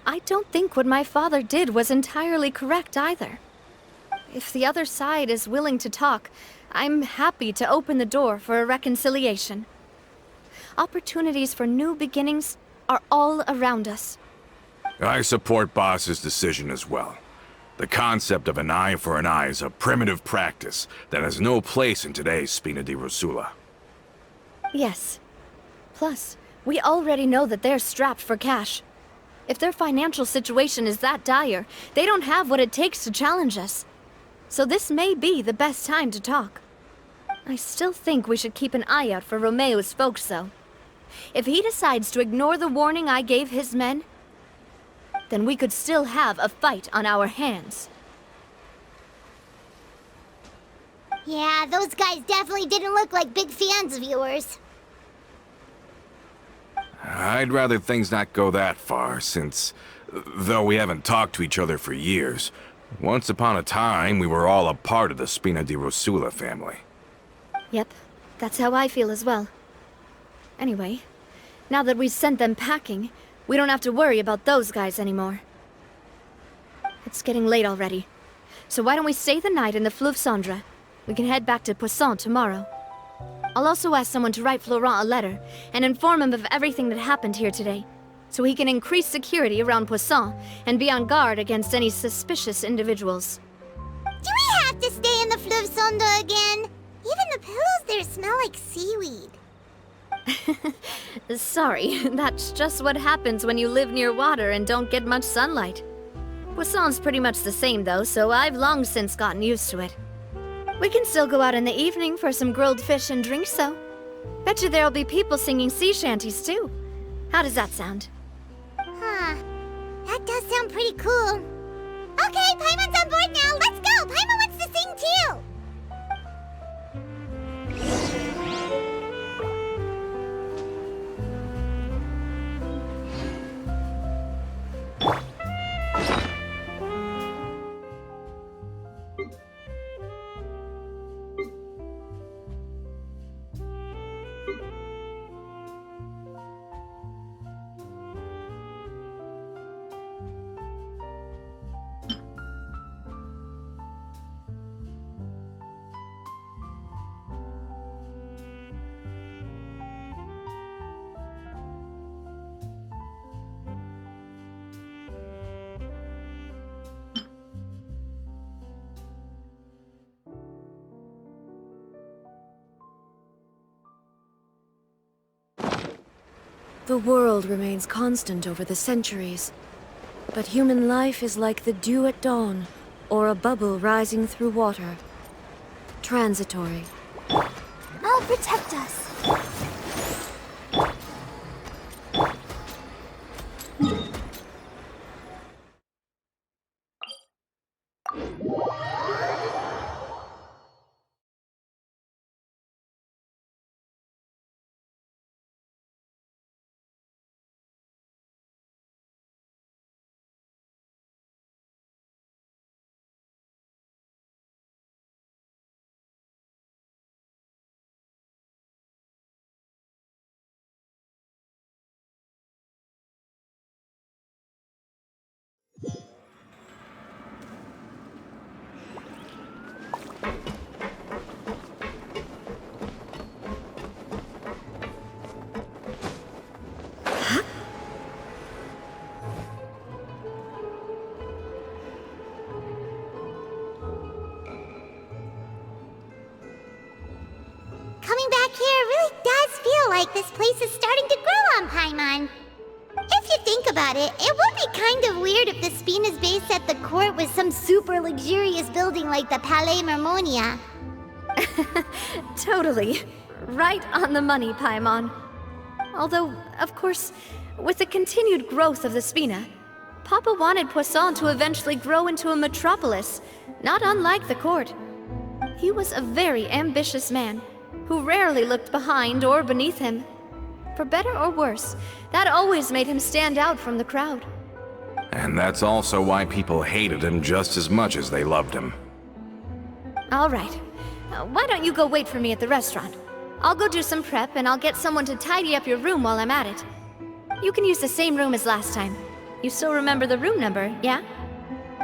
I don't think what my father did was entirely correct either. If the other side is willing to talk, I'm happy to open the door for a reconciliation. Opportunities for new beginnings are all around us. I support Boss's decision as well. The concept of an eye for an eye is a primitive practice that has no place in today's Spina di Rosula. Yes. Plus, we already know that they're strapped for cash. If their financial situation is that dire, they don't have what it takes to challenge us. So this may be the best time to talk. I still think we should keep an eye out for Romeu's folks, though. If he decides to ignore the warning I gave his men, then we could still have a fight on our hands. Yeah, those guys definitely didn't look like big fans of yours. I'd rather things not go that far, since, though we haven't talked to each other for years, once upon a time we were all a part of the Spina di Rosula family. Yep, that's how I feel as well. Anyway, now that we've sent them packing, we don't have to worry about those guys anymore. It's getting late already, so why don't we stay the night in the Fleuve Cendre? We can head back to Poisson tomorrow. I'll also ask someone to write Florent a letter and inform him of everything that happened here today, so he can increase security around Poisson and be on guard against any suspicious individuals. Do we have to stay in the Fleuve Cendre again? Even the pillows there smell like seaweed. Sorry, that's just what happens when you live near water and don't get much sunlight. Poisson's pretty much the same though, so I've long since gotten used to it. We can still go out in the evening for some grilled fish and drinks though. Bet you there'll be people singing sea shanties too. How does that sound? Huh. That does sound pretty cool. Okay, Paimon's on board now. Let's go. Paimon wants to sing too. The world remains constant over the centuries. But human life is like the dew at dawn, or a bubble rising through water. Transitory. I'll protect us. Coming back here really does feel like this place is starting to grow on Paimon. If you think about it, it would be kind of weird if the Spina's base at the court was some super luxurious building like the Palais Mermonia. Totally. Right on the money, Paimon. Although, of course, with the continued growth of the Spina, Papa wanted Poisson to eventually grow into a metropolis, not unlike the court. He was a very ambitious man, who rarely looked behind or beneath him. For better or worse, that always made him stand out from the crowd. And that's also why people hated him just as much as they loved him. All right. Why don't you go wait for me at the restaurant? I'll go do some prep and I'll get someone to tidy up your room while I'm at it. You can use the same room as last time. You still remember the room number, yeah?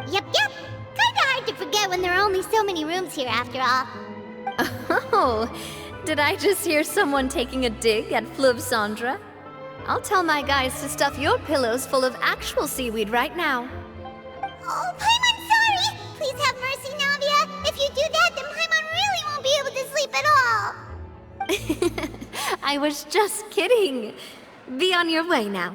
Yep. Kinda hard to forget when there are only so many rooms here after all. Oh, did I just hear someone taking a dig at Fleuve Cendre? I'll tell my guys to stuff your pillows full of actual seaweed right now. Oh, Paimon, sorry! Please have mercy, Navia! If you do that, then Paimon really won't be able to sleep at all! I was just kidding. Be on your way now.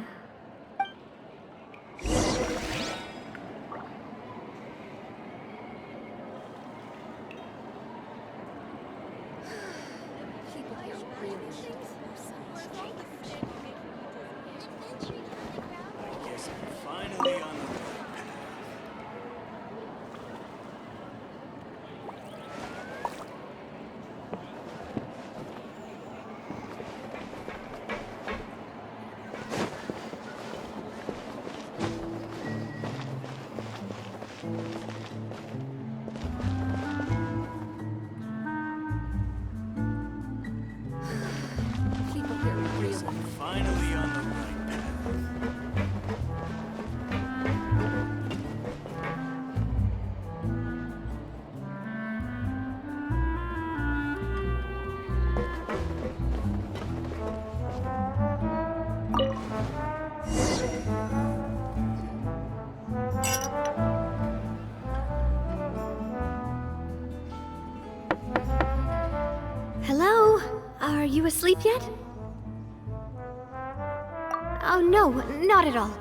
you asleep yet? Oh no, not at all.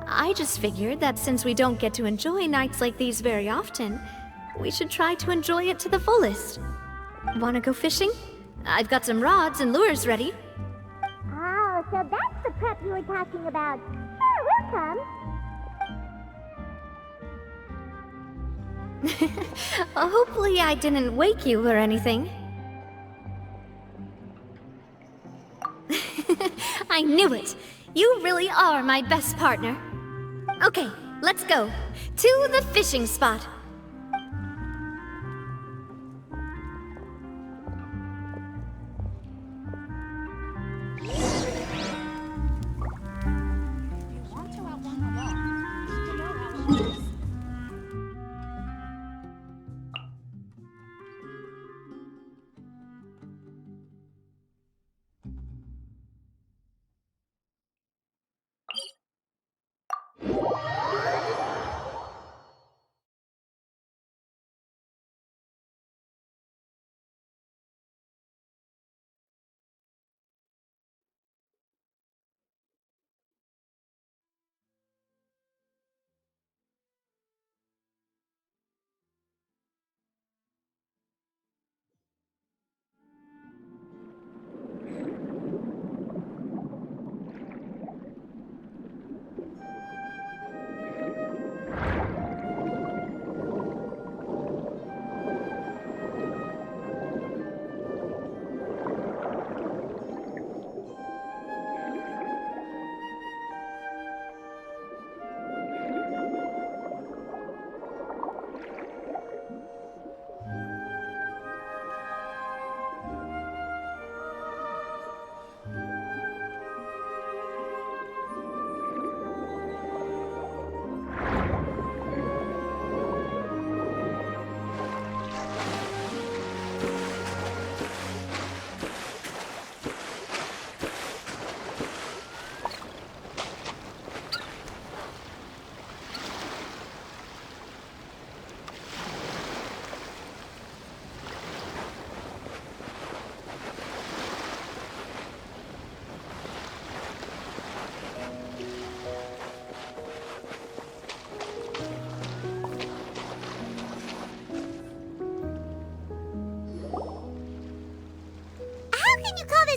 I just figured that since we don't get to enjoy nights like these very often, we should try to enjoy it to the fullest. Wanna go fishing? I've got some rods and lures ready. Oh, so that's the prep you were talking about. Sure, we'll come. Hopefully I didn't wake you or anything. I knew it! You really are my best partner. Okay, let's go. To the fishing spot.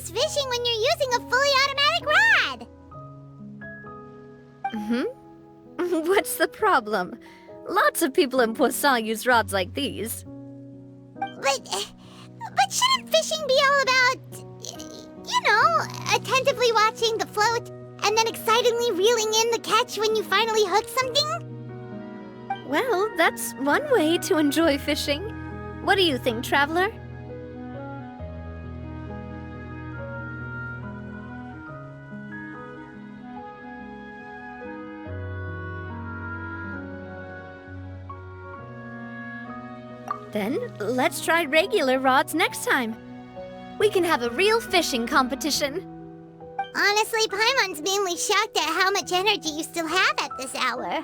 Fishing when you're using a fully automatic rod! What's the problem? Lots of people in Poisson use rods like these. But shouldn't fishing be all about, you know, attentively watching the float and then excitedly reeling in the catch when you finally hook something? Well, that's one way to enjoy fishing. What do you think, Traveler? Then, let's try regular rods next time. We can have a real fishing competition. Honestly, Paimon's mainly shocked at how much energy you still have at this hour.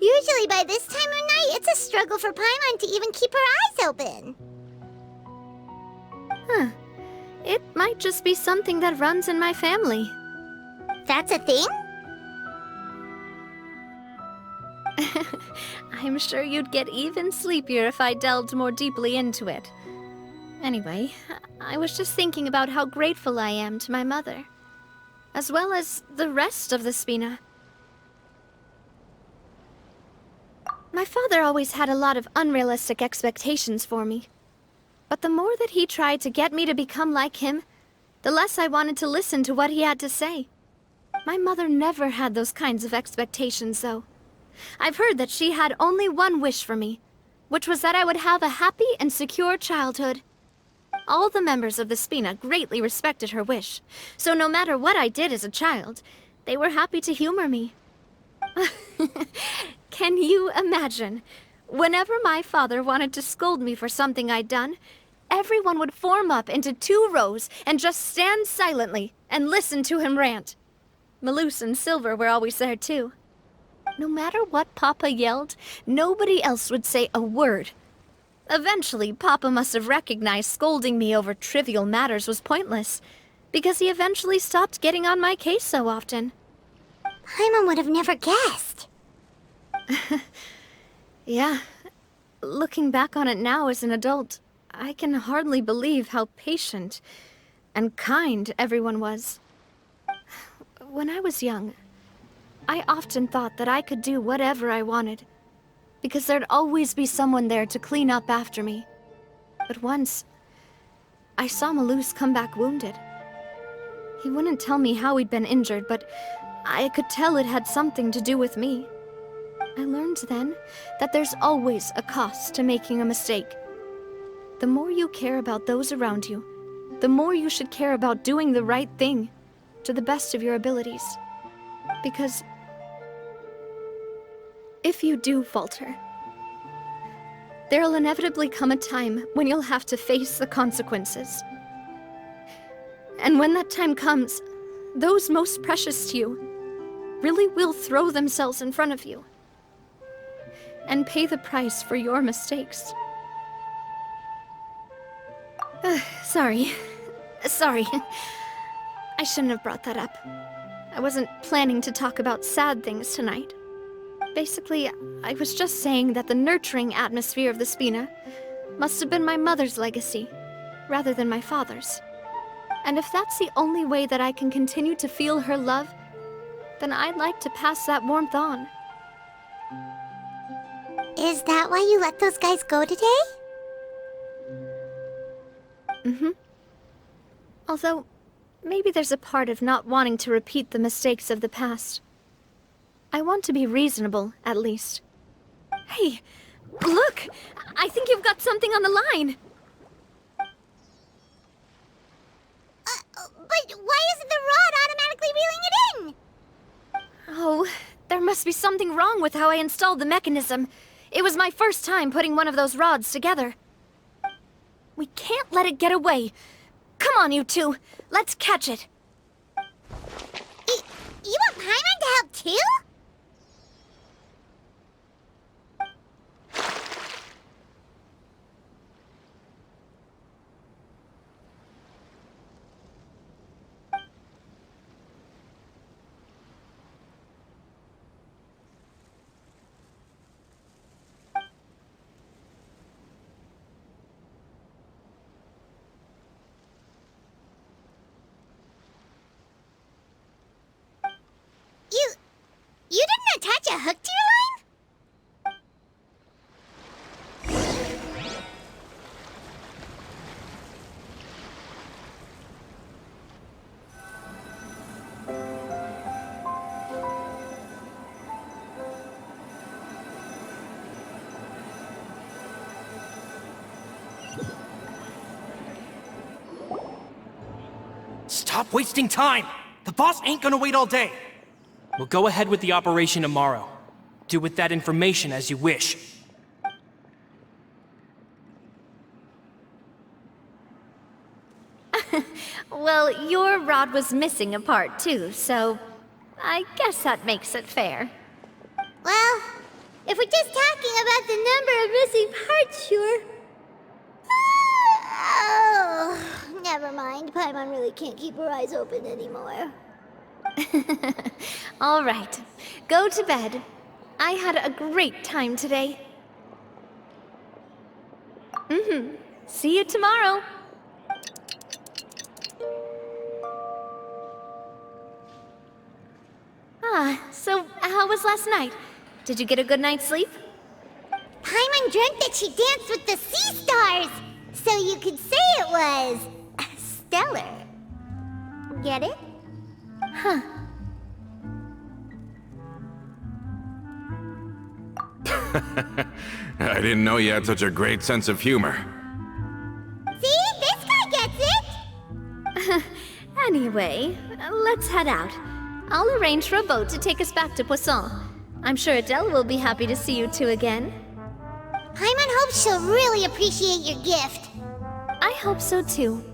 Usually by this time of night, it's a struggle for Paimon to even keep her eyes open. Huh. It might just be something that runs in my family. That's a thing? I'm sure you'd get even sleepier if I delved more deeply into it. Anyway, I was just thinking about how grateful I am to my mother, as well as the rest of the Spina. My father always had a lot of unrealistic expectations for me. But the more that he tried to get me to become like him, the less I wanted to listen to what he had to say. My mother never had those kinds of expectations, though. I've heard that she had only one wish for me, which was that I would have a happy and secure childhood. All the members of the Spina greatly respected her wish, so no matter what I did as a child, they were happy to humor me. Can you imagine? Whenever my father wanted to scold me for something I'd done, everyone would form up into 2 rows and just stand silently and listen to him rant. Malus and Silver were always there too. No matter what Papa yelled, nobody else would say a word. Eventually, Papa must have recognized scolding me over trivial matters was pointless, because he eventually stopped getting on my case so often. Paimon would have never guessed. Yeah. Looking back on it now as an adult, I can hardly believe how patient and kind everyone was. When I was young, I often thought that I could do whatever I wanted, because there'd always be someone there to clean up after me. But once, I saw Malus come back wounded. He wouldn't tell me how he'd been injured, but I could tell it had something to do with me. I learned then that there's always a cost to making a mistake. The more you care about those around you, the more you should care about doing the right thing to the best of your abilities. Because if you do falter, there'll inevitably come a time when you'll have to face the consequences. And when that time comes, those most precious to you really will throw themselves in front of you and pay the price for your mistakes. Sorry. I shouldn't have brought that up. I wasn't planning to talk about sad things tonight. Basically, I was just saying that the nurturing atmosphere of the Spina must have been my mother's legacy, rather than my father's. And if that's the only way that I can continue to feel her love, then I'd like to pass that warmth on. Is that why you let those guys go today? Mm-hmm. Although, maybe there's a part of not wanting to repeat the mistakes of the past. I want to be reasonable, at least. Hey, look! I think you've got something on the line! But why isn't the rod automatically reeling it in? Oh, there must be something wrong with how I installed the mechanism. It was my first time putting one of those rods together. We can't let it get away. Come on, you two. Let's catch it. You want Paimon to help too? You didn't attach a hook to your line? Stop wasting time! The boss ain't gonna wait all day! We'll go ahead with the operation tomorrow. Do with that information as you wish. Well, your rod was missing a part too, so I guess that makes it fair. Well, if we're just talking about the number of missing parts, sure. Oh, never mind. Paimon really can't keep her eyes open anymore. All right, go to bed. I had a great time today. See you tomorrow. So how was last night? Did you get a good night's sleep? Paimon dreamt that she danced with the sea stars, so you could say it was stellar. Get it? Huh. I didn't know you had such a great sense of humor. See? This guy gets it! Anyway, let's head out. I'll arrange for a boat to take us back to Poisson. I'm sure Adele will be happy to see you two again. Paimon hopes she'll really appreciate your gift. I hope so too.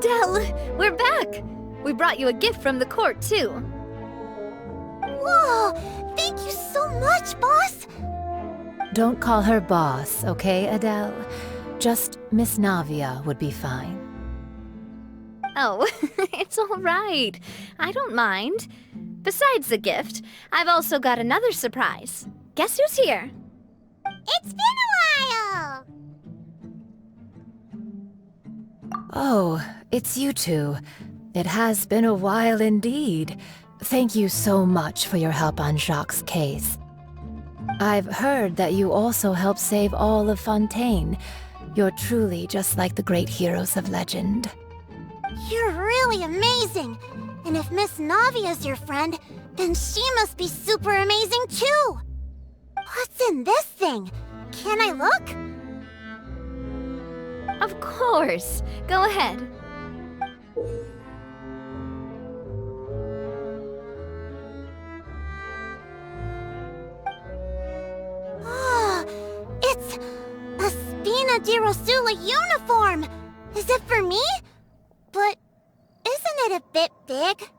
Adele, we're back! We brought you a gift from the court, too. Whoa! Thank you so much, boss! Don't call her boss, okay, Adele? Just Miss Navia would be fine. Oh, it's all right. I don't mind. Besides the gift, I've also got another surprise. Guess who's here? It's been a while! Oh, it's you two. It has been a while indeed. Thank you so much for your help on Jacques' case. I've heard that you also helped save all of Fontaine. You're truly just like the great heroes of legend. You're really amazing! And if Miss Navia's your friend, then she must be super amazing too! What's in this thing? Can I look? Of course. Go ahead. Oh, it's a Spina di Rosula uniform! Is it for me? But isn't it a bit big?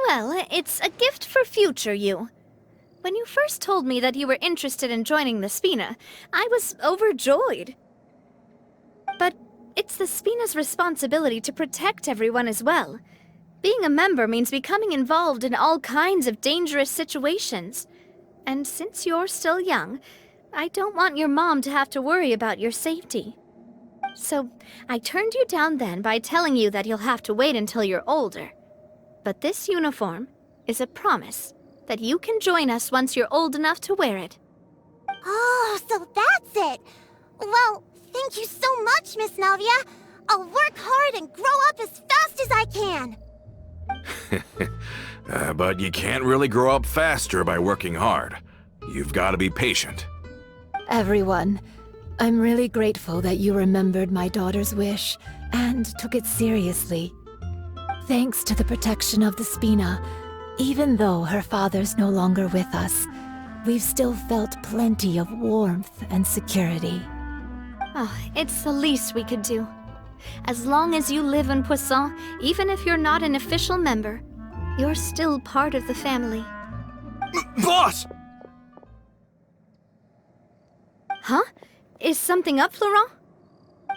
Well, it's a gift for future you. When you first told me that you were interested in joining the Spina, I was overjoyed. But it's the Spina's responsibility to protect everyone as well. Being a member means becoming involved in all kinds of dangerous situations. And since you're still young, I don't want your mom to have to worry about your safety. So I turned you down then by telling you that you'll have to wait until you're older. But this uniform is a promise that you can join us once you're old enough to wear it. Oh, so that's it! Well, thank you so much, Miss Navia! I'll work hard and grow up as fast as I can! But you can't really grow up faster by working hard. You've got to be patient. Everyone, I'm really grateful that you remembered my daughter's wish and took it seriously. Thanks to the protection of the Spina, even though her father's no longer with us, we've still felt plenty of warmth and security. Oh, it's the least we could do. As long as you live in Poisson, even if you're not an official member, you're still part of the family. Boss! Huh? Is something up, Florent?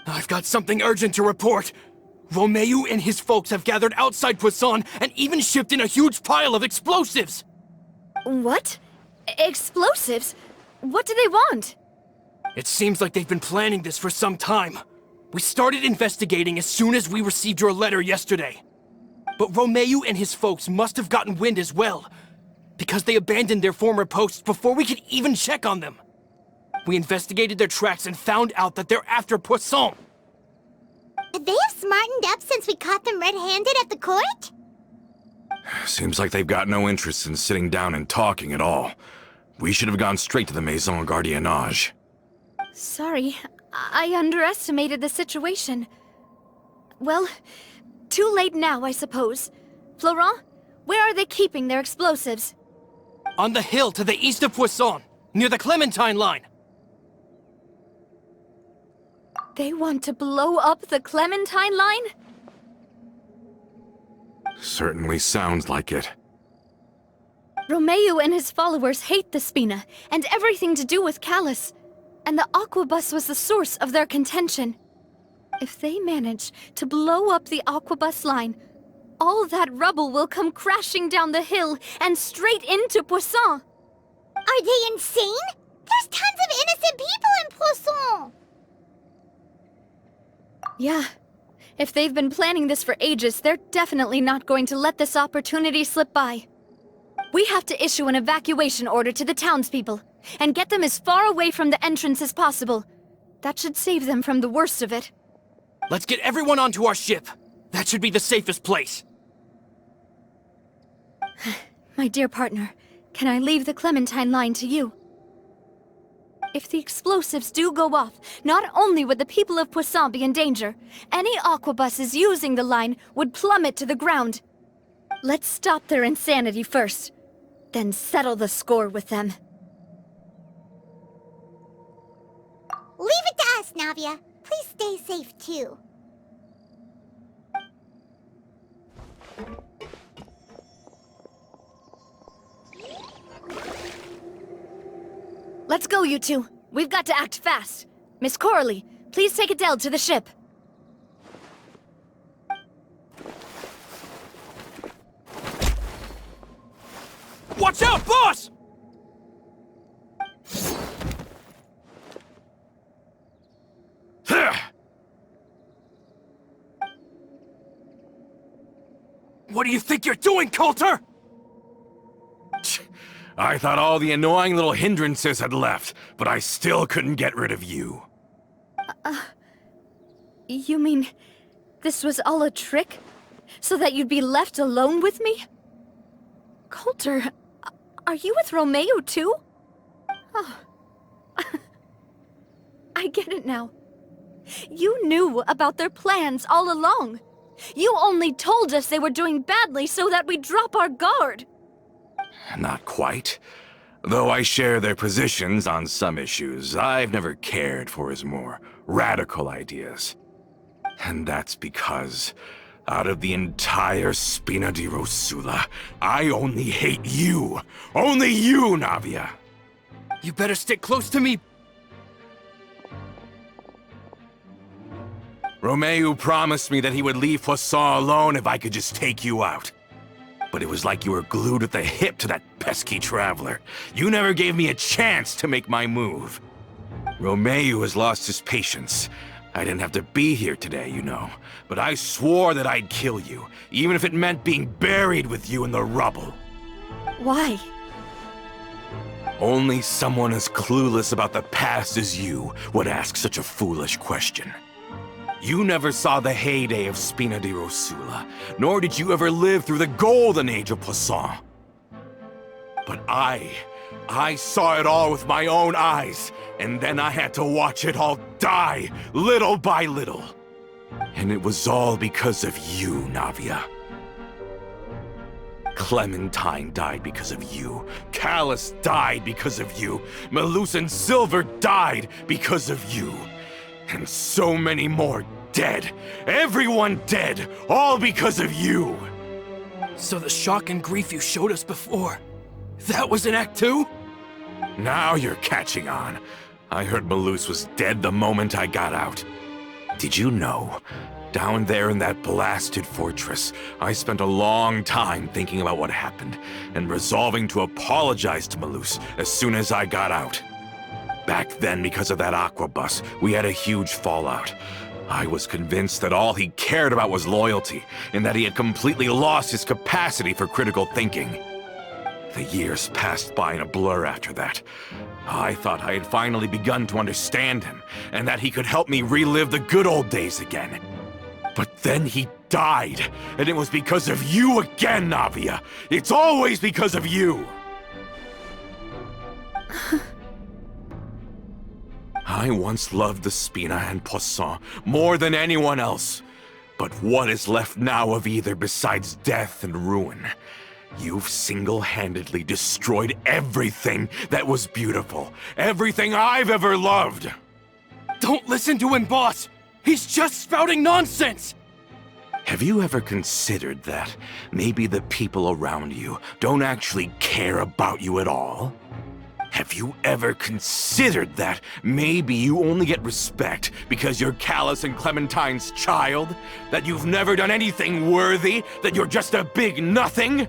I've got something urgent to report. Romeu and his folks have gathered outside Poisson and even shipped in a huge pile of explosives! What? Explosives? What do they want? It seems like they've been planning this for some time. We started investigating as soon as we received your letter yesterday. But Romeu and his folks must have gotten wind as well, because they abandoned their former posts before we could even check on them. We investigated their tracks and found out that they're after Poisson. They have smartened up since we caught them red-handed at the court? Seems like they've got no interest in sitting down and talking at all. We should have gone straight to the Maison Gardiennage. Sorry, I underestimated the situation. Well, too late now, I suppose. Florent, where are they keeping their explosives? On the hill to the east of Poisson, near the Clementine line. They want to blow up the Clementine line? Certainly sounds like it. Romeu and his followers hate the Spina and everything to do with Callus. And the Aquabus was the source of their contention. If they manage to blow up the Aquabus line, all that rubble will come crashing down the hill and straight into Poisson. Are they insane? There's tons of innocent people in Poisson! Yeah. If they've been planning this for ages, they're definitely not going to let this opportunity slip by. We have to issue an evacuation order to the townspeople and get them as far away from the entrance as possible. That should save them from the worst of it. Let's get everyone onto our ship. That should be the safest place. My dear partner, can I leave the Clementine line to you? If the explosives do go off, not only would the people of Poisson be in danger, any aquabuses using the line would plummet to the ground. Let's stop their insanity first, then settle the score with them. Leave it to best, Navia. Please stay safe, too. Let's go, you two. We've got to act fast. Miss Coralie, please take Adele to the ship. Watch out, boss! What do you think you're doing, Coulter? I thought all the annoying little hindrances had left, but I still couldn't get rid of you. You mean this was all a trick? So that you'd be left alone with me? Coulter, are you with Romeo too? Oh. I get it now. You knew about their plans all along. You only told us they were doing badly so that we'd drop our guard. Not quite. Though I share their positions on some issues, I've never cared for his more radical ideas. And that's because, out of the entire Spina di Rosula, I only hate you. Only you, Navia. You better stick close to me. Romeo promised me that he would leave Poisson alone if I could just take you out. But it was like you were glued at the hip to that pesky traveler. You never gave me a chance to make my move. Romeo has lost his patience. I didn't have to be here today, you know. But I swore that I'd kill you, even if it meant being buried with you in the rubble. Why? Only someone as clueless about the past as you would ask such a foolish question. You never saw the heyday of Spina di Rosula, nor did you ever live through the golden age of Poisson. But I saw it all with my own eyes, and then I had to watch it all die, little by little. And it was all because of you, Navia. Clementine died because of you. Callus died because of you. Malus and Silver died because of you. And so many more dead. Everyone dead, all because of you. So the shock and grief you showed us before, that was in Act 2? Now you're catching on. I heard Malus was dead the moment I got out. Did you know? Down there in that blasted fortress, I spent a long time thinking about what happened, and resolving to apologize to Malus as soon as I got out. Back then, because of that aqua bus, we had a huge fallout. I was convinced that all he cared about was loyalty, and that he had completely lost his capacity for critical thinking. The years passed by in a blur after that. I thought I had finally begun to understand him, and that he could help me relive the good old days again. But then he died, and it was because of you again, Navia! It's always because of you! I once loved the Spina and Poisson more than anyone else. But what is left now of either besides death and ruin? You've single-handedly destroyed everything that was beautiful. Everything I've ever loved! Don't listen to him, boss! He's just spouting nonsense! Have you ever considered that maybe the people around you don't actually care about you at all? Have you ever considered that maybe you only get respect because you're Callus and Clementine's child? That you've never done anything worthy? That you're just a big nothing?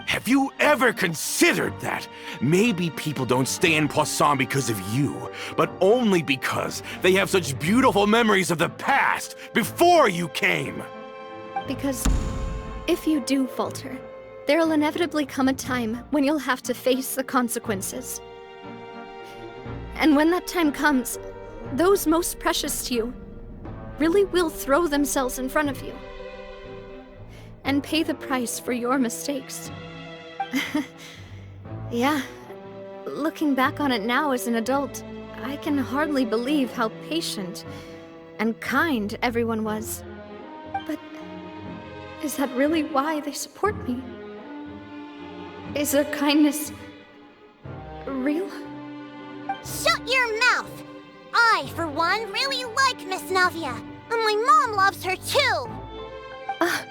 Have you ever considered that maybe people don't stay in Poisson because of you, but only because they have such beautiful memories of the past before you came? Because if you do falter, there'll inevitably come a time when you'll have to face the consequences. And when that time comes, those most precious to you really will throw themselves in front of you and pay the price for your mistakes. Yeah, looking back on it now as an adult, I can hardly believe how patient and kind everyone was. But is that really why they support me? Is their kindness real? Shut your mouth! I, for one, really like Miss Navia. And my mom loves her too. I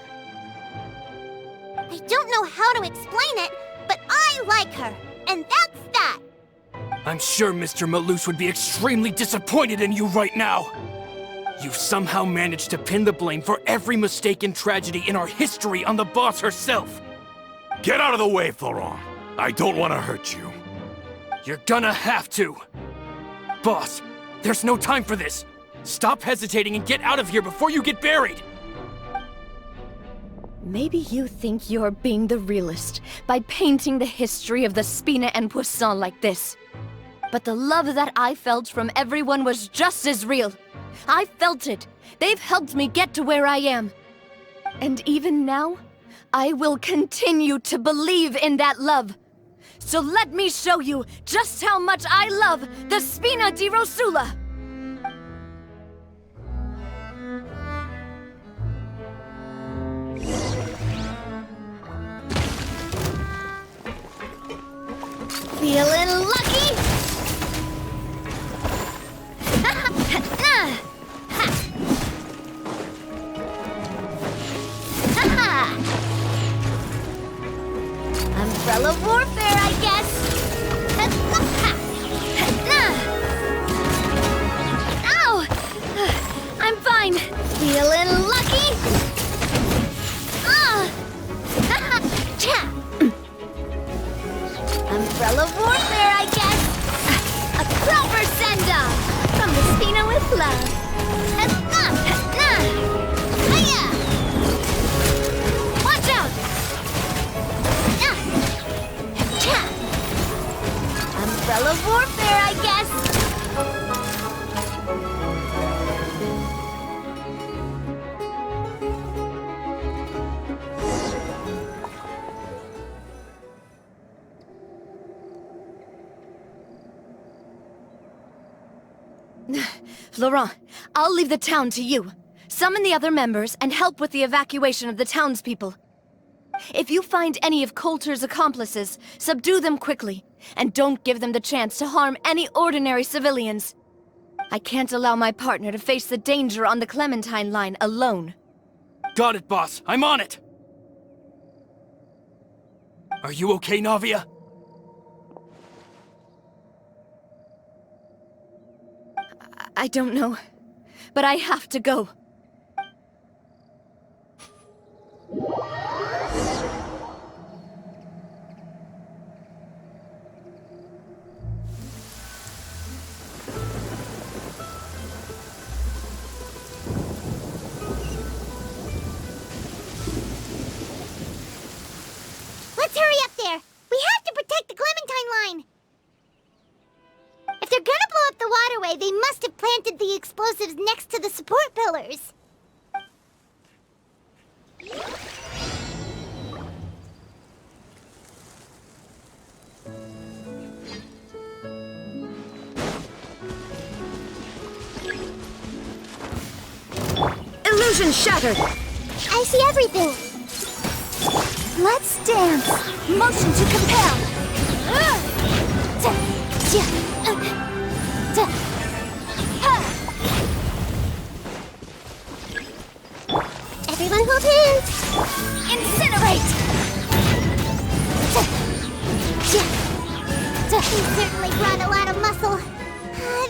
don't know how to explain it, but I like her. And that's that. I'm sure Mr. Malus would be extremely disappointed in you right now. You've somehow managed to pin the blame for every mistake and tragedy in our history on the boss herself. Get out of the way, Florent. I don't want to hurt you. You're gonna have to. Boss, there's no time for this. Stop hesitating and get out of here before you get buried. Maybe you think you're being the realist by painting the history of the Spina and Poisson like this. But the love that I felt from everyone was just as real. I felt it. They've helped me get to where I am. And even now, I will continue to believe in that love. So let me show you just how much I love the Spina di Rosula! Feeling lucky? Umbrella warfare, I guess. Ow! I'm fine. Feeling lucky? Umbrella warfare, I guess. A proper send-off from the Spina with love. Hiya! Watch out! Umbrella warfare, I guess. Laurent, I'll leave the town to you. Summon the other members and help with the evacuation of the townspeople. If you find any of Coulter's accomplices, subdue them quickly, and don't give them the chance to harm any ordinary civilians. I can't allow my partner to face the danger on the Clementine line alone. Got it, boss. I'm on it. Are you okay, Navia? I don't know, but I have to go. Let's hurry up there. We have to protect the Clementine line. If they're gonna blow up the waterway, they must have planted the explosives next to the support pillars. Illusion shattered! I see everything. Let's dance. Motion to compel. Everyone hold hands. Incinerate. They certainly brought a lot of muscle.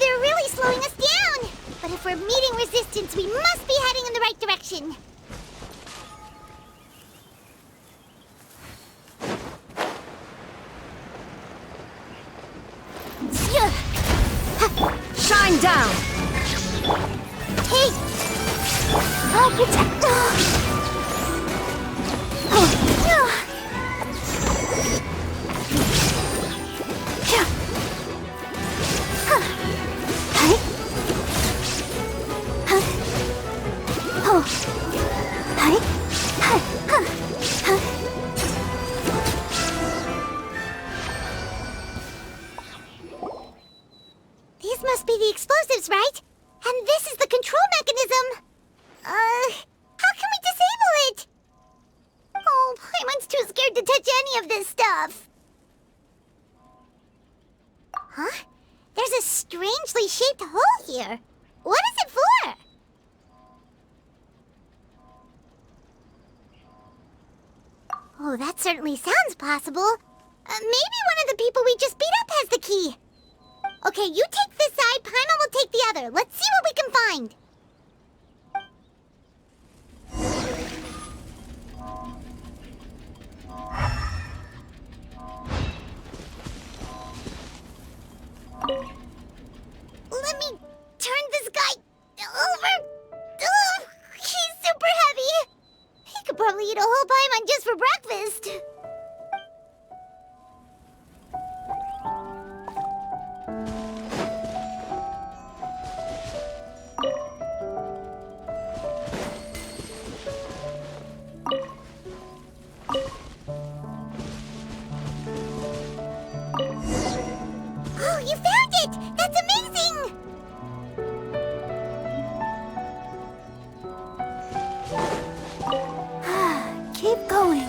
They're really slowing us down. But if we're meeting resistance, we must be heading in the right direction. Shine down! Hey! I'll protect... These must be the explosives, right? And this is the control mechanism. How can we disable it? Oh, Paimon's too scared to touch any of this stuff. Huh? There's a strangely shaped hole here. What is it for? Oh, that certainly sounds possible. Maybe one of the people we just beat up has the key. Okay, you take this side, Paimon will take the other. Let's see what we can find. Let me turn this guy over. Ugh, he's super heavy. He could probably eat a whole Paimon just for breakfast. Oh, you found it! That's amazing! Keep going.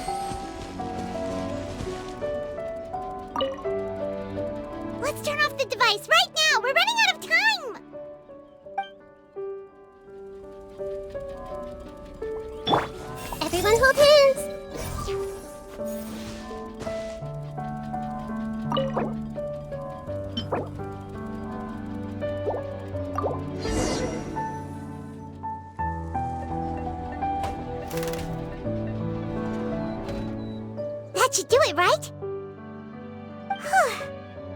Let's turn off the device right now! We're running out of time! Everyone hold hands! That should do it, right? Whew.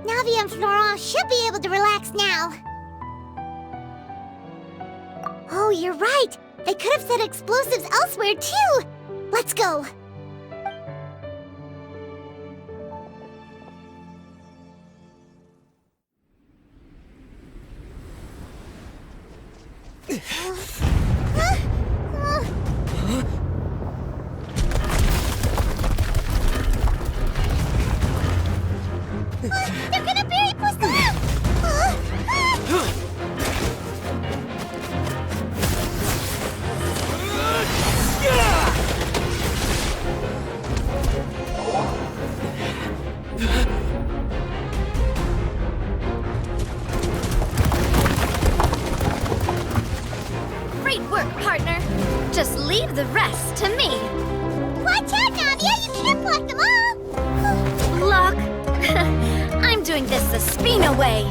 Navia and Florent should be able to relax now. Oh, you're right. They could have set explosives elsewhere, too. Let's go. They're gonna bury Poisson! Great work, partner. Just leave the rest to me. Watch out, Navia! You can't block them all! Block? I'm doing this the Spina way.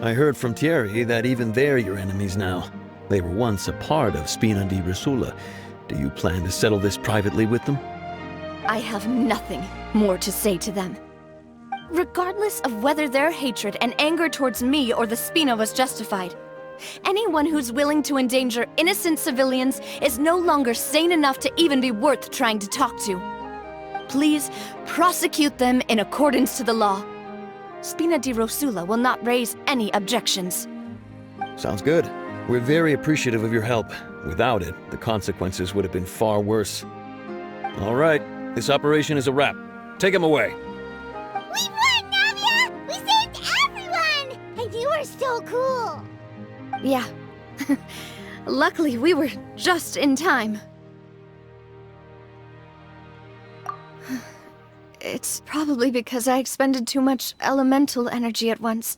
I heard from Thierry that even they're your enemies now. They were once a part of Spina di Rosula. Do you plan to settle this privately with them? I have nothing more to say to them. Regardless of whether their hatred and anger towards me or the Spina was justified, anyone who's willing to endanger innocent civilians is no longer sane enough to even be worth trying to talk to. Please prosecute them in accordance to the law. Spina di Rosula will not raise any objections. Sounds good. We're very appreciative of your help. Without it, the consequences would have been far worse. All right, this operation is a wrap. Take him away. We won, Navia! We saved everyone! And you were so cool! Yeah. Luckily, we were just in time. It's probably because I expended too much elemental energy at once.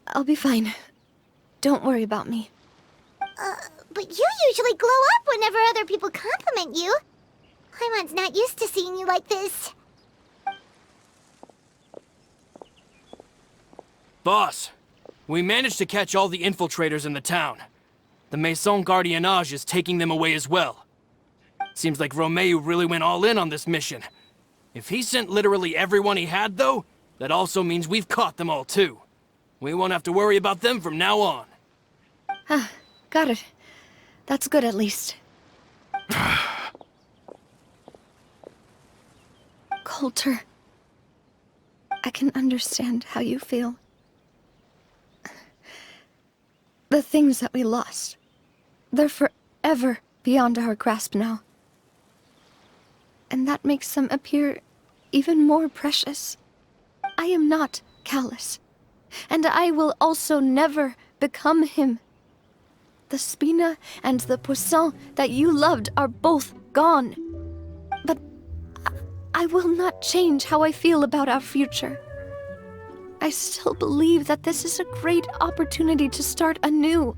I'll be fine. Don't worry about me. But you usually glow up whenever other people compliment you. Paimon's not used to seeing you like this. Boss, we managed to catch all the infiltrators in the town. The Maison Gardiennage is taking them away as well. Seems like Romeu really went all in on this mission. If he sent literally everyone he had, though, that also means we've caught them all too. We won't have to worry about them from now on. Got it. That's good at least. Coulter, I can understand how you feel. The things that we lost, they're forever beyond our grasp now. And that makes them appear even more precious. I am not callous, and I will also never become him. The Spina and the Poisson that you loved are both gone. But I will not change how I feel about our future. I still believe that this is a great opportunity to start anew.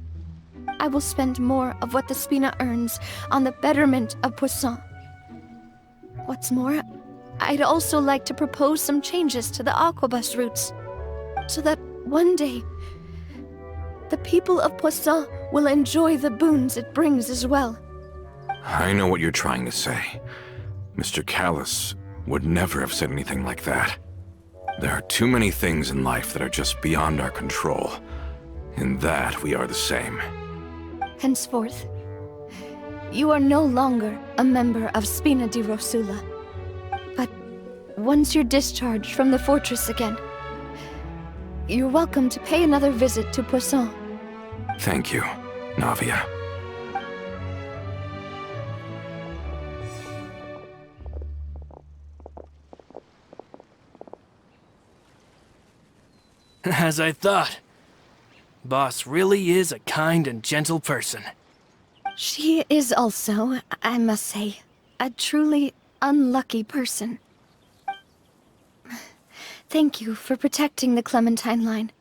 I will spend more of what the Spina earns on the betterment of Poisson. What's more, I'd also like to propose some changes to the Aquabus routes, so that one day, the people of Poisson will enjoy the boons it brings as well. I know what you're trying to say. Mr. Callus would never have said anything like that. There are too many things in life that are just beyond our control. In that, we are the same. Henceforth, you are no longer a member of Spina di Rosula. But once you're discharged from the fortress again, you're welcome to pay another visit to Poisson. Thank you, Navia. As I thought. Boss really is a kind and gentle person. She is also, I must say, a truly unlucky person. Thank you for protecting the Clementine line.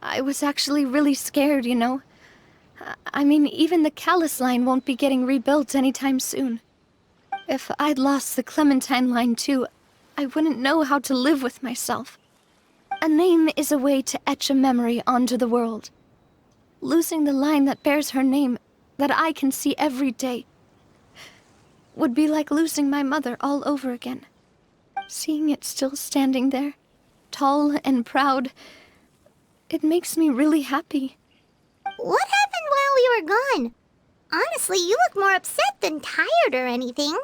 I was actually really scared, you know. I mean, even the Callus line won't be getting rebuilt anytime soon. If I'd lost the Clementine line too, I wouldn't know how to live with myself. A name is a way to etch a memory onto the world. Losing the line that bears her name, that I can see every day, would be like losing my mother all over again. Seeing it still standing there, tall and proud, it makes me really happy. What happened while we were gone? Honestly, you look more upset than tired or anything.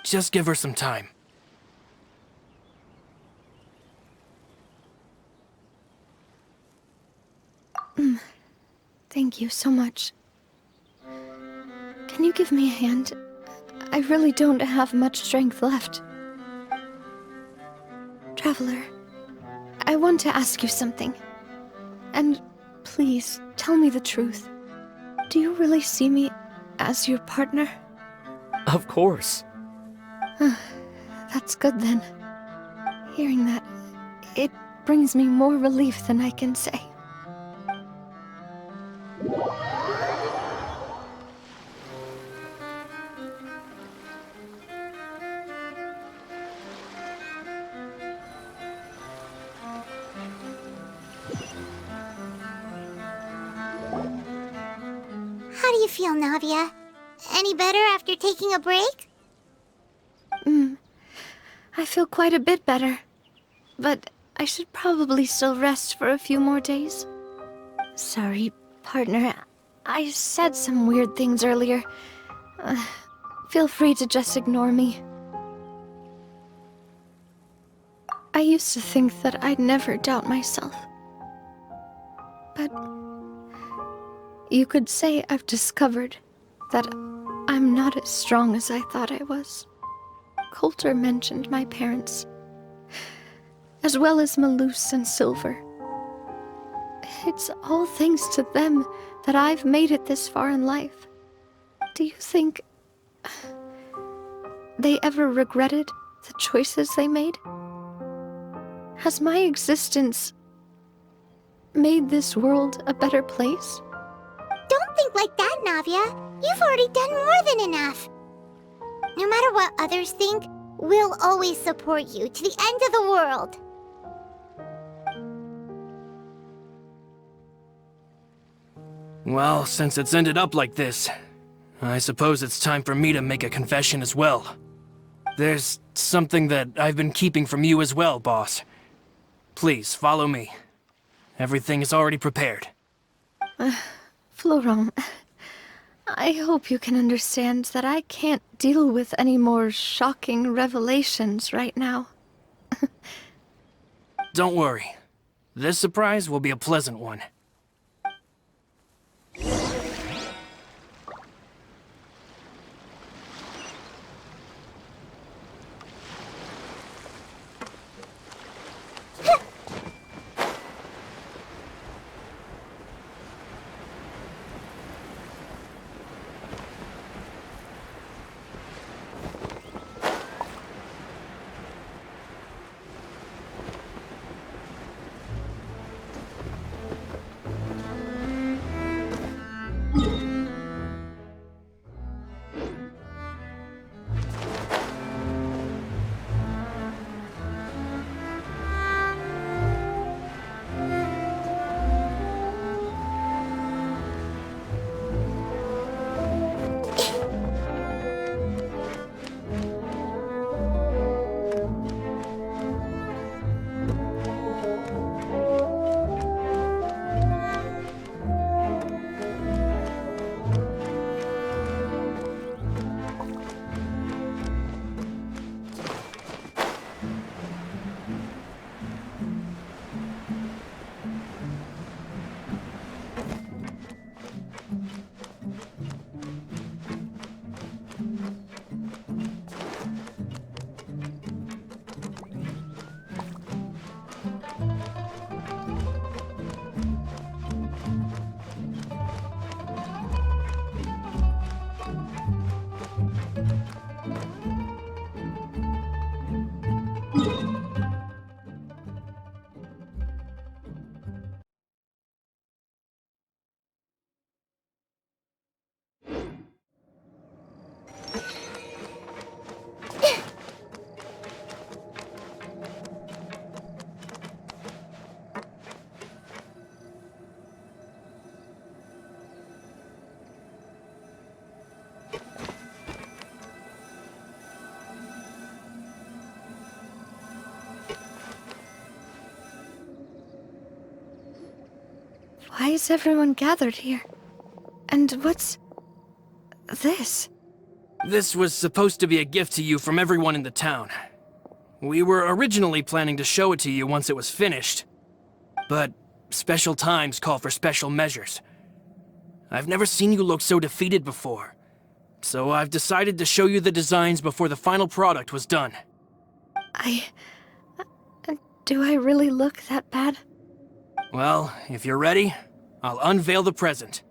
Just give her some time. Thank you so much. Can you give me a hand? I really don't have much strength left. Traveler, I want to ask you something. And please, tell me the truth. Do you really see me as your partner? Of course. That's good then. Hearing that, it brings me more relief than I can say. How do you feel, Navia? Any better after taking a break? I feel quite a bit better. But I should probably still rest for a few more days. Sorry, partner. I said some weird things earlier. Feel free to just ignore me. I used to think that I'd never doubt myself. But you could say I've discovered that I'm not as strong as I thought I was. Coulter mentioned my parents, as well as Malus and Silver. It's all thanks to them that I've made it this far in life. Do you think they ever regretted the choices they made? Has my existence made this world a better place? Don't think like that, Navia. You've already done more than enough. No matter what others think, we'll always support you to the end of the world. Well, since it's ended up like this, I suppose it's time for me to make a confession as well. There's something that I've been keeping from you as well, boss. Please, follow me. Everything is already prepared. Florent, I hope you can understand that I can't deal with any more shocking revelations right now. Don't worry. This surprise will be a pleasant one. Why is everyone gathered here? And what's this? This was supposed to be a gift to you from everyone in the town. We were originally planning to show it to you once it was finished. But special times call for special measures. I've never seen you look so defeated before. So I've decided to show you the designs before the final product was done. Do I really look that bad? Well, if you're ready, I'll unveil the present.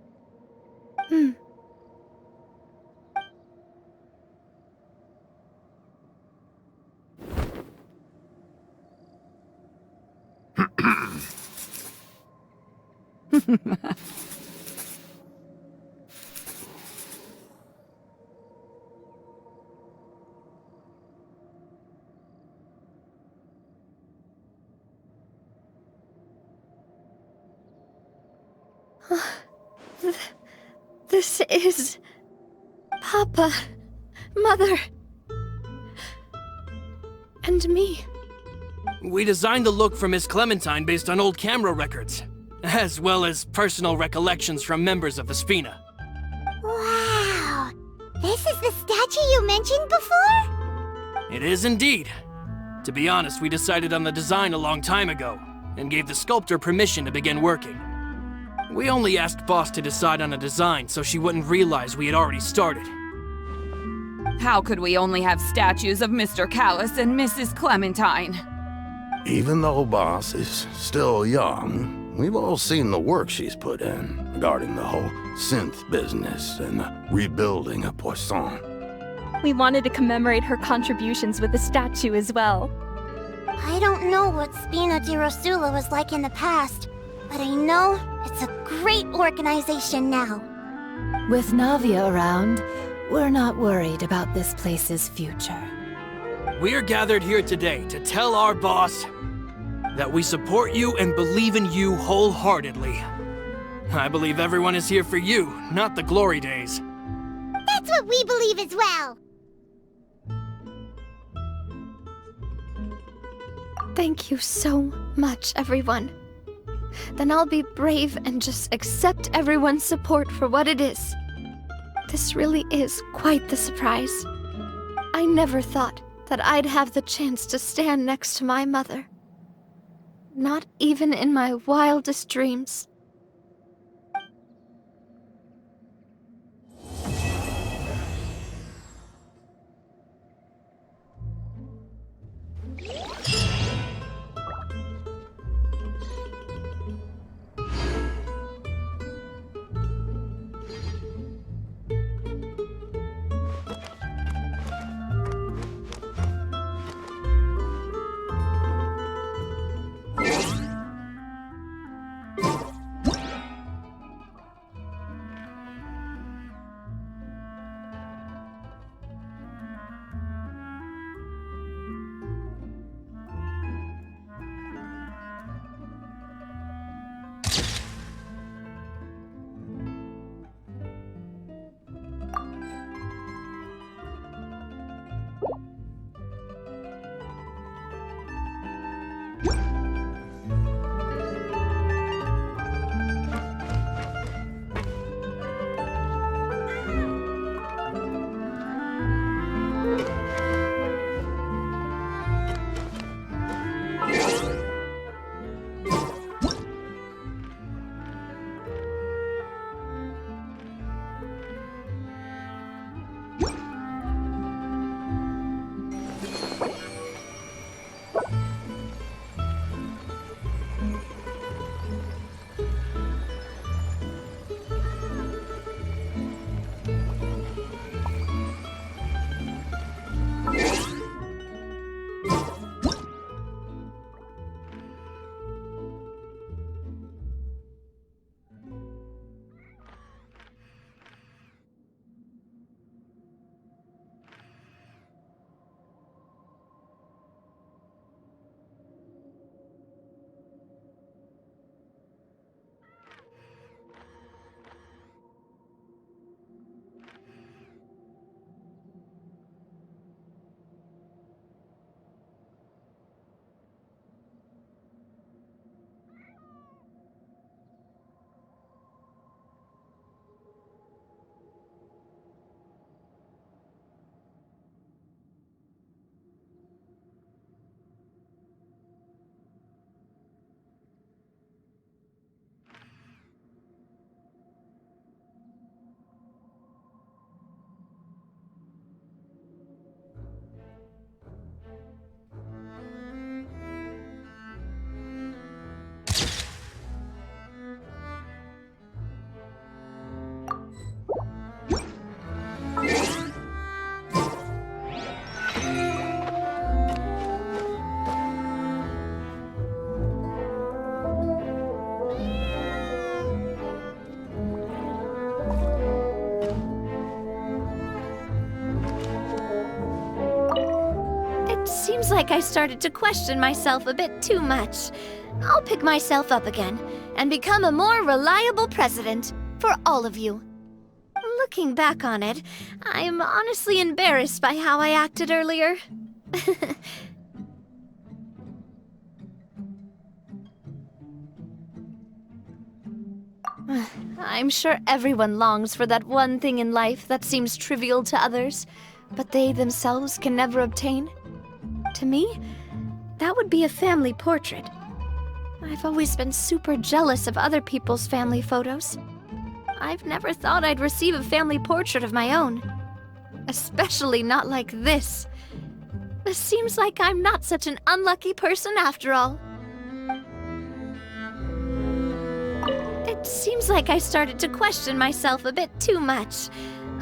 This is... Papa, Mother, and me. We designed the look for Miss Clementine based on old camera records, as well as personal recollections from members of the Spina. Wow! This is the statue you mentioned before? It is indeed. To be honest, we decided on the design a long time ago, and gave the sculptor permission to begin working. We only asked Boss to decide on a design so she wouldn't realize we had already started. How could we only have statues of Mr. Callus and Mrs. Clementine? Even though Boss is still young, we've all seen the work she's put in regarding the whole synth business and the rebuilding of Poisson. We wanted to commemorate her contributions with a statue as well. I don't know what Spina di Rosula was like in the past, but I know it's a great organization now. With Navia around, we're not worried about this place's future. We are gathered here today to tell our boss that we support you and believe in you wholeheartedly. I believe everyone is here for you, not the glory days. That's what we believe as well! Thank you so much, everyone. Then I'll be brave and just accept everyone's support for what it is. This really is quite the surprise. I never thought that I'd have the chance to stand next to my mother. Not even in my wildest dreams. Seems like I started to question myself a bit too much. I'll pick myself up again and become a more reliable president for all of you. Looking back on it, I'm honestly embarrassed by how I acted earlier. I'm sure everyone longs for that one thing in life that seems trivial to others, but they themselves can never obtain. To me, that would be a family portrait. I've always been super jealous of other people's family photos. I've never thought I'd receive a family portrait of my own. Especially not like this. It seems like I'm not such an unlucky person after all. It seems like I started to question myself a bit too much.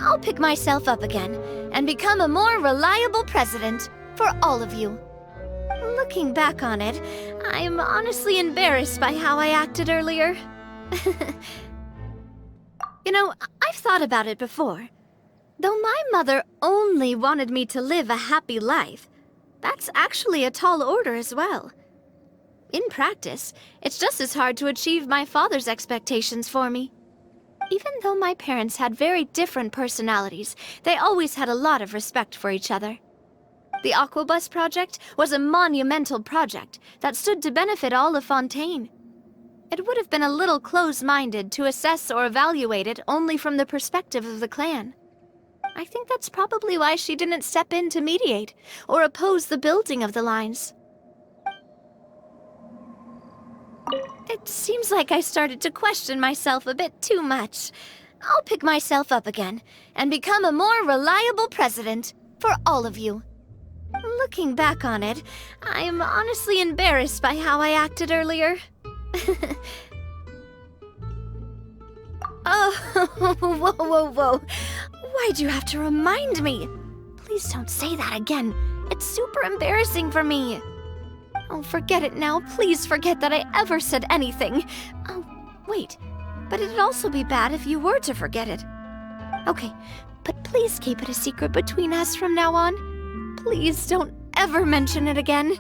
I'll pick myself up again and become a more reliable president for all of you. Looking back on it, I'm honestly embarrassed by how I acted earlier. You know, I've thought about it before. Though my mother only wanted me to live a happy life, that's actually a tall order as well. In practice, it's just as hard to achieve my father's expectations for me. Even though my parents had very different personalities, they always had a lot of respect for each other. The Aquabus project was a monumental project that stood to benefit all of Fontaine. It would have been a little close-minded to assess or evaluate it only from the perspective of the clan. I think that's probably why she didn't step in to mediate or oppose the building of the lines. It seems like I started to question myself a bit too much. I'll pick myself up again and become a more reliable president for all of you. Looking back on it, I'm honestly embarrassed by how I acted earlier. Oh, whoa. Why'd you have to remind me? Please don't say that again. It's super embarrassing for me. Oh, forget it now. Please forget that I ever said anything. Oh, wait. But it'd also be bad if you were to forget it. Okay, but please keep it a secret between us from now on. Please don't ever mention it again.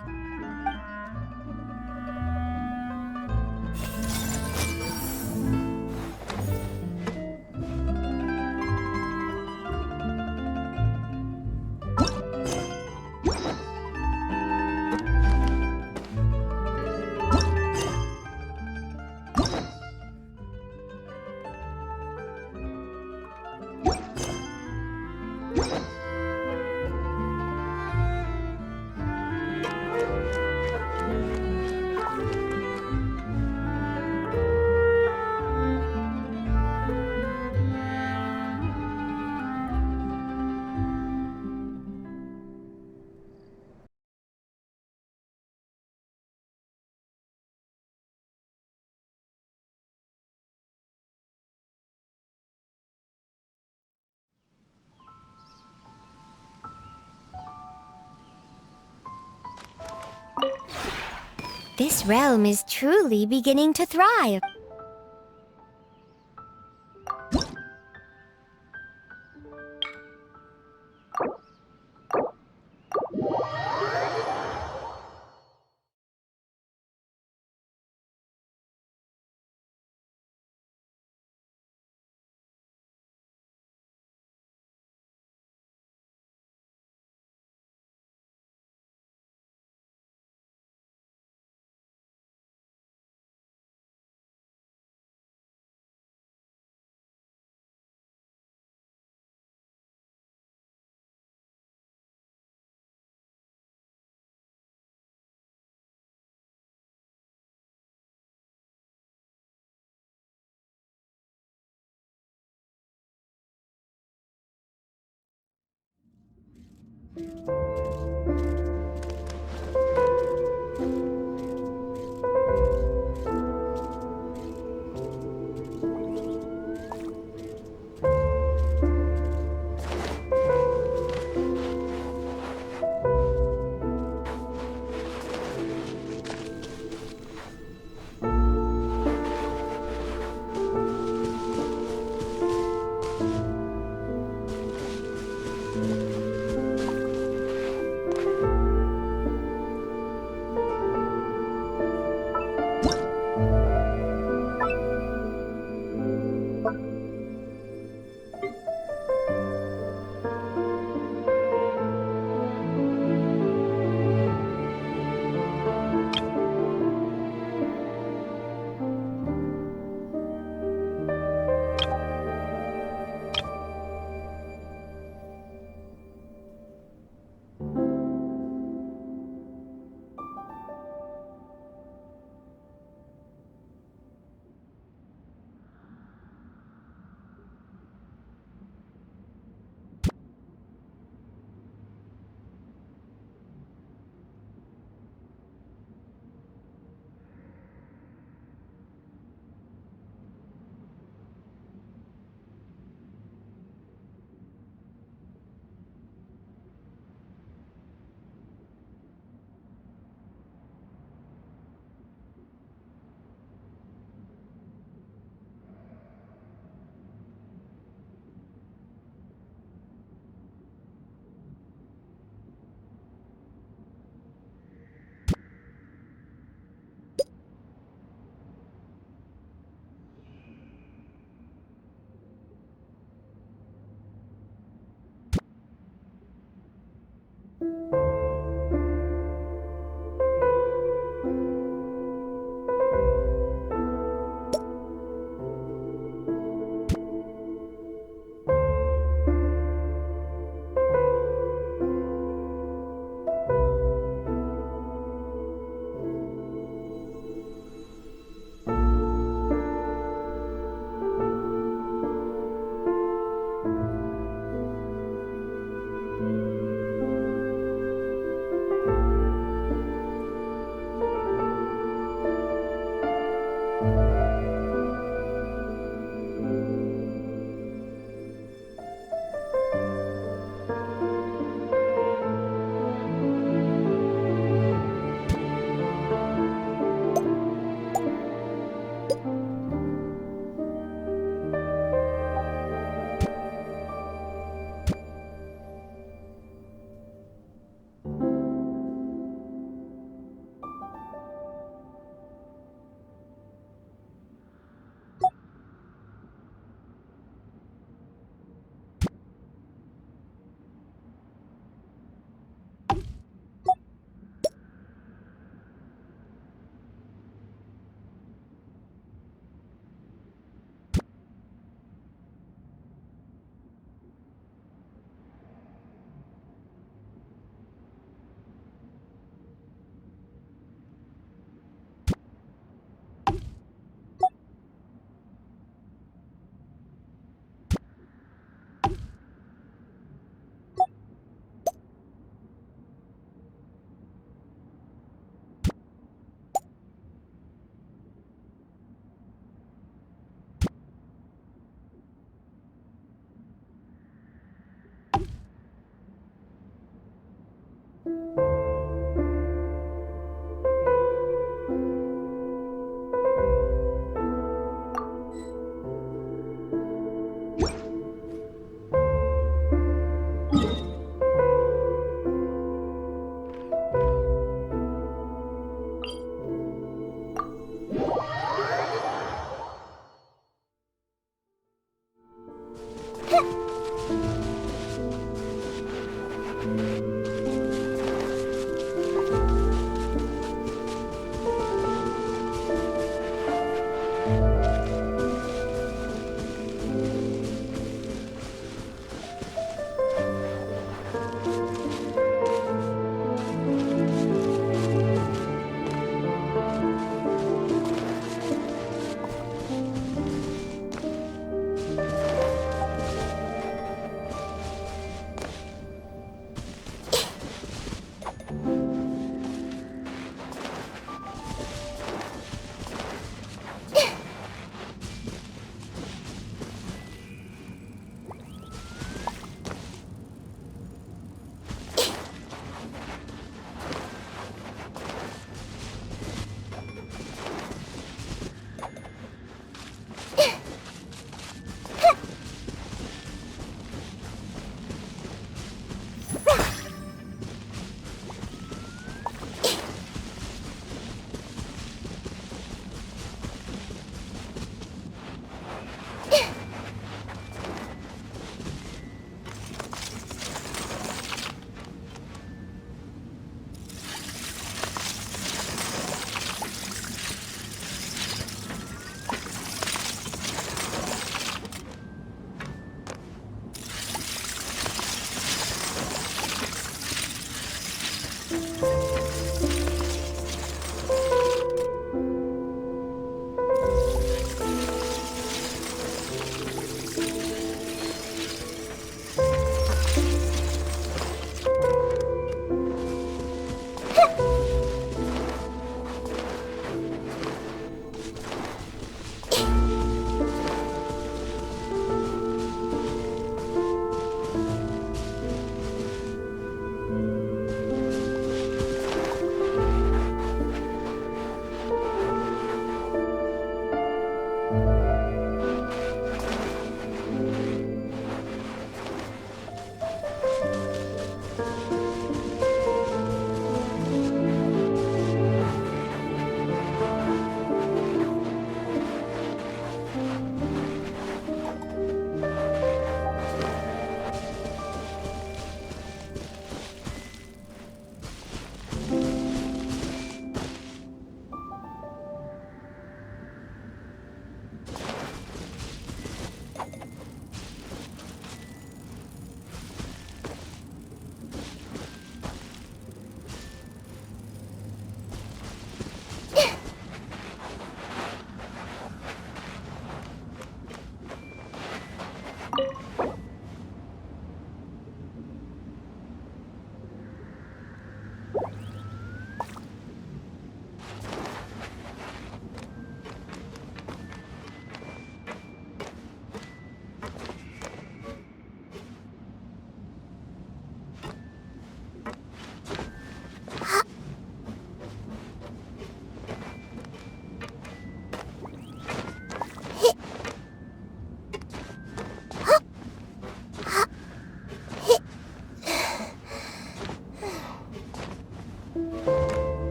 This realm is truly beginning to thrive.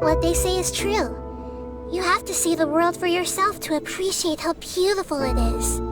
What they say is true. You have to see the world for yourself to appreciate how beautiful it is.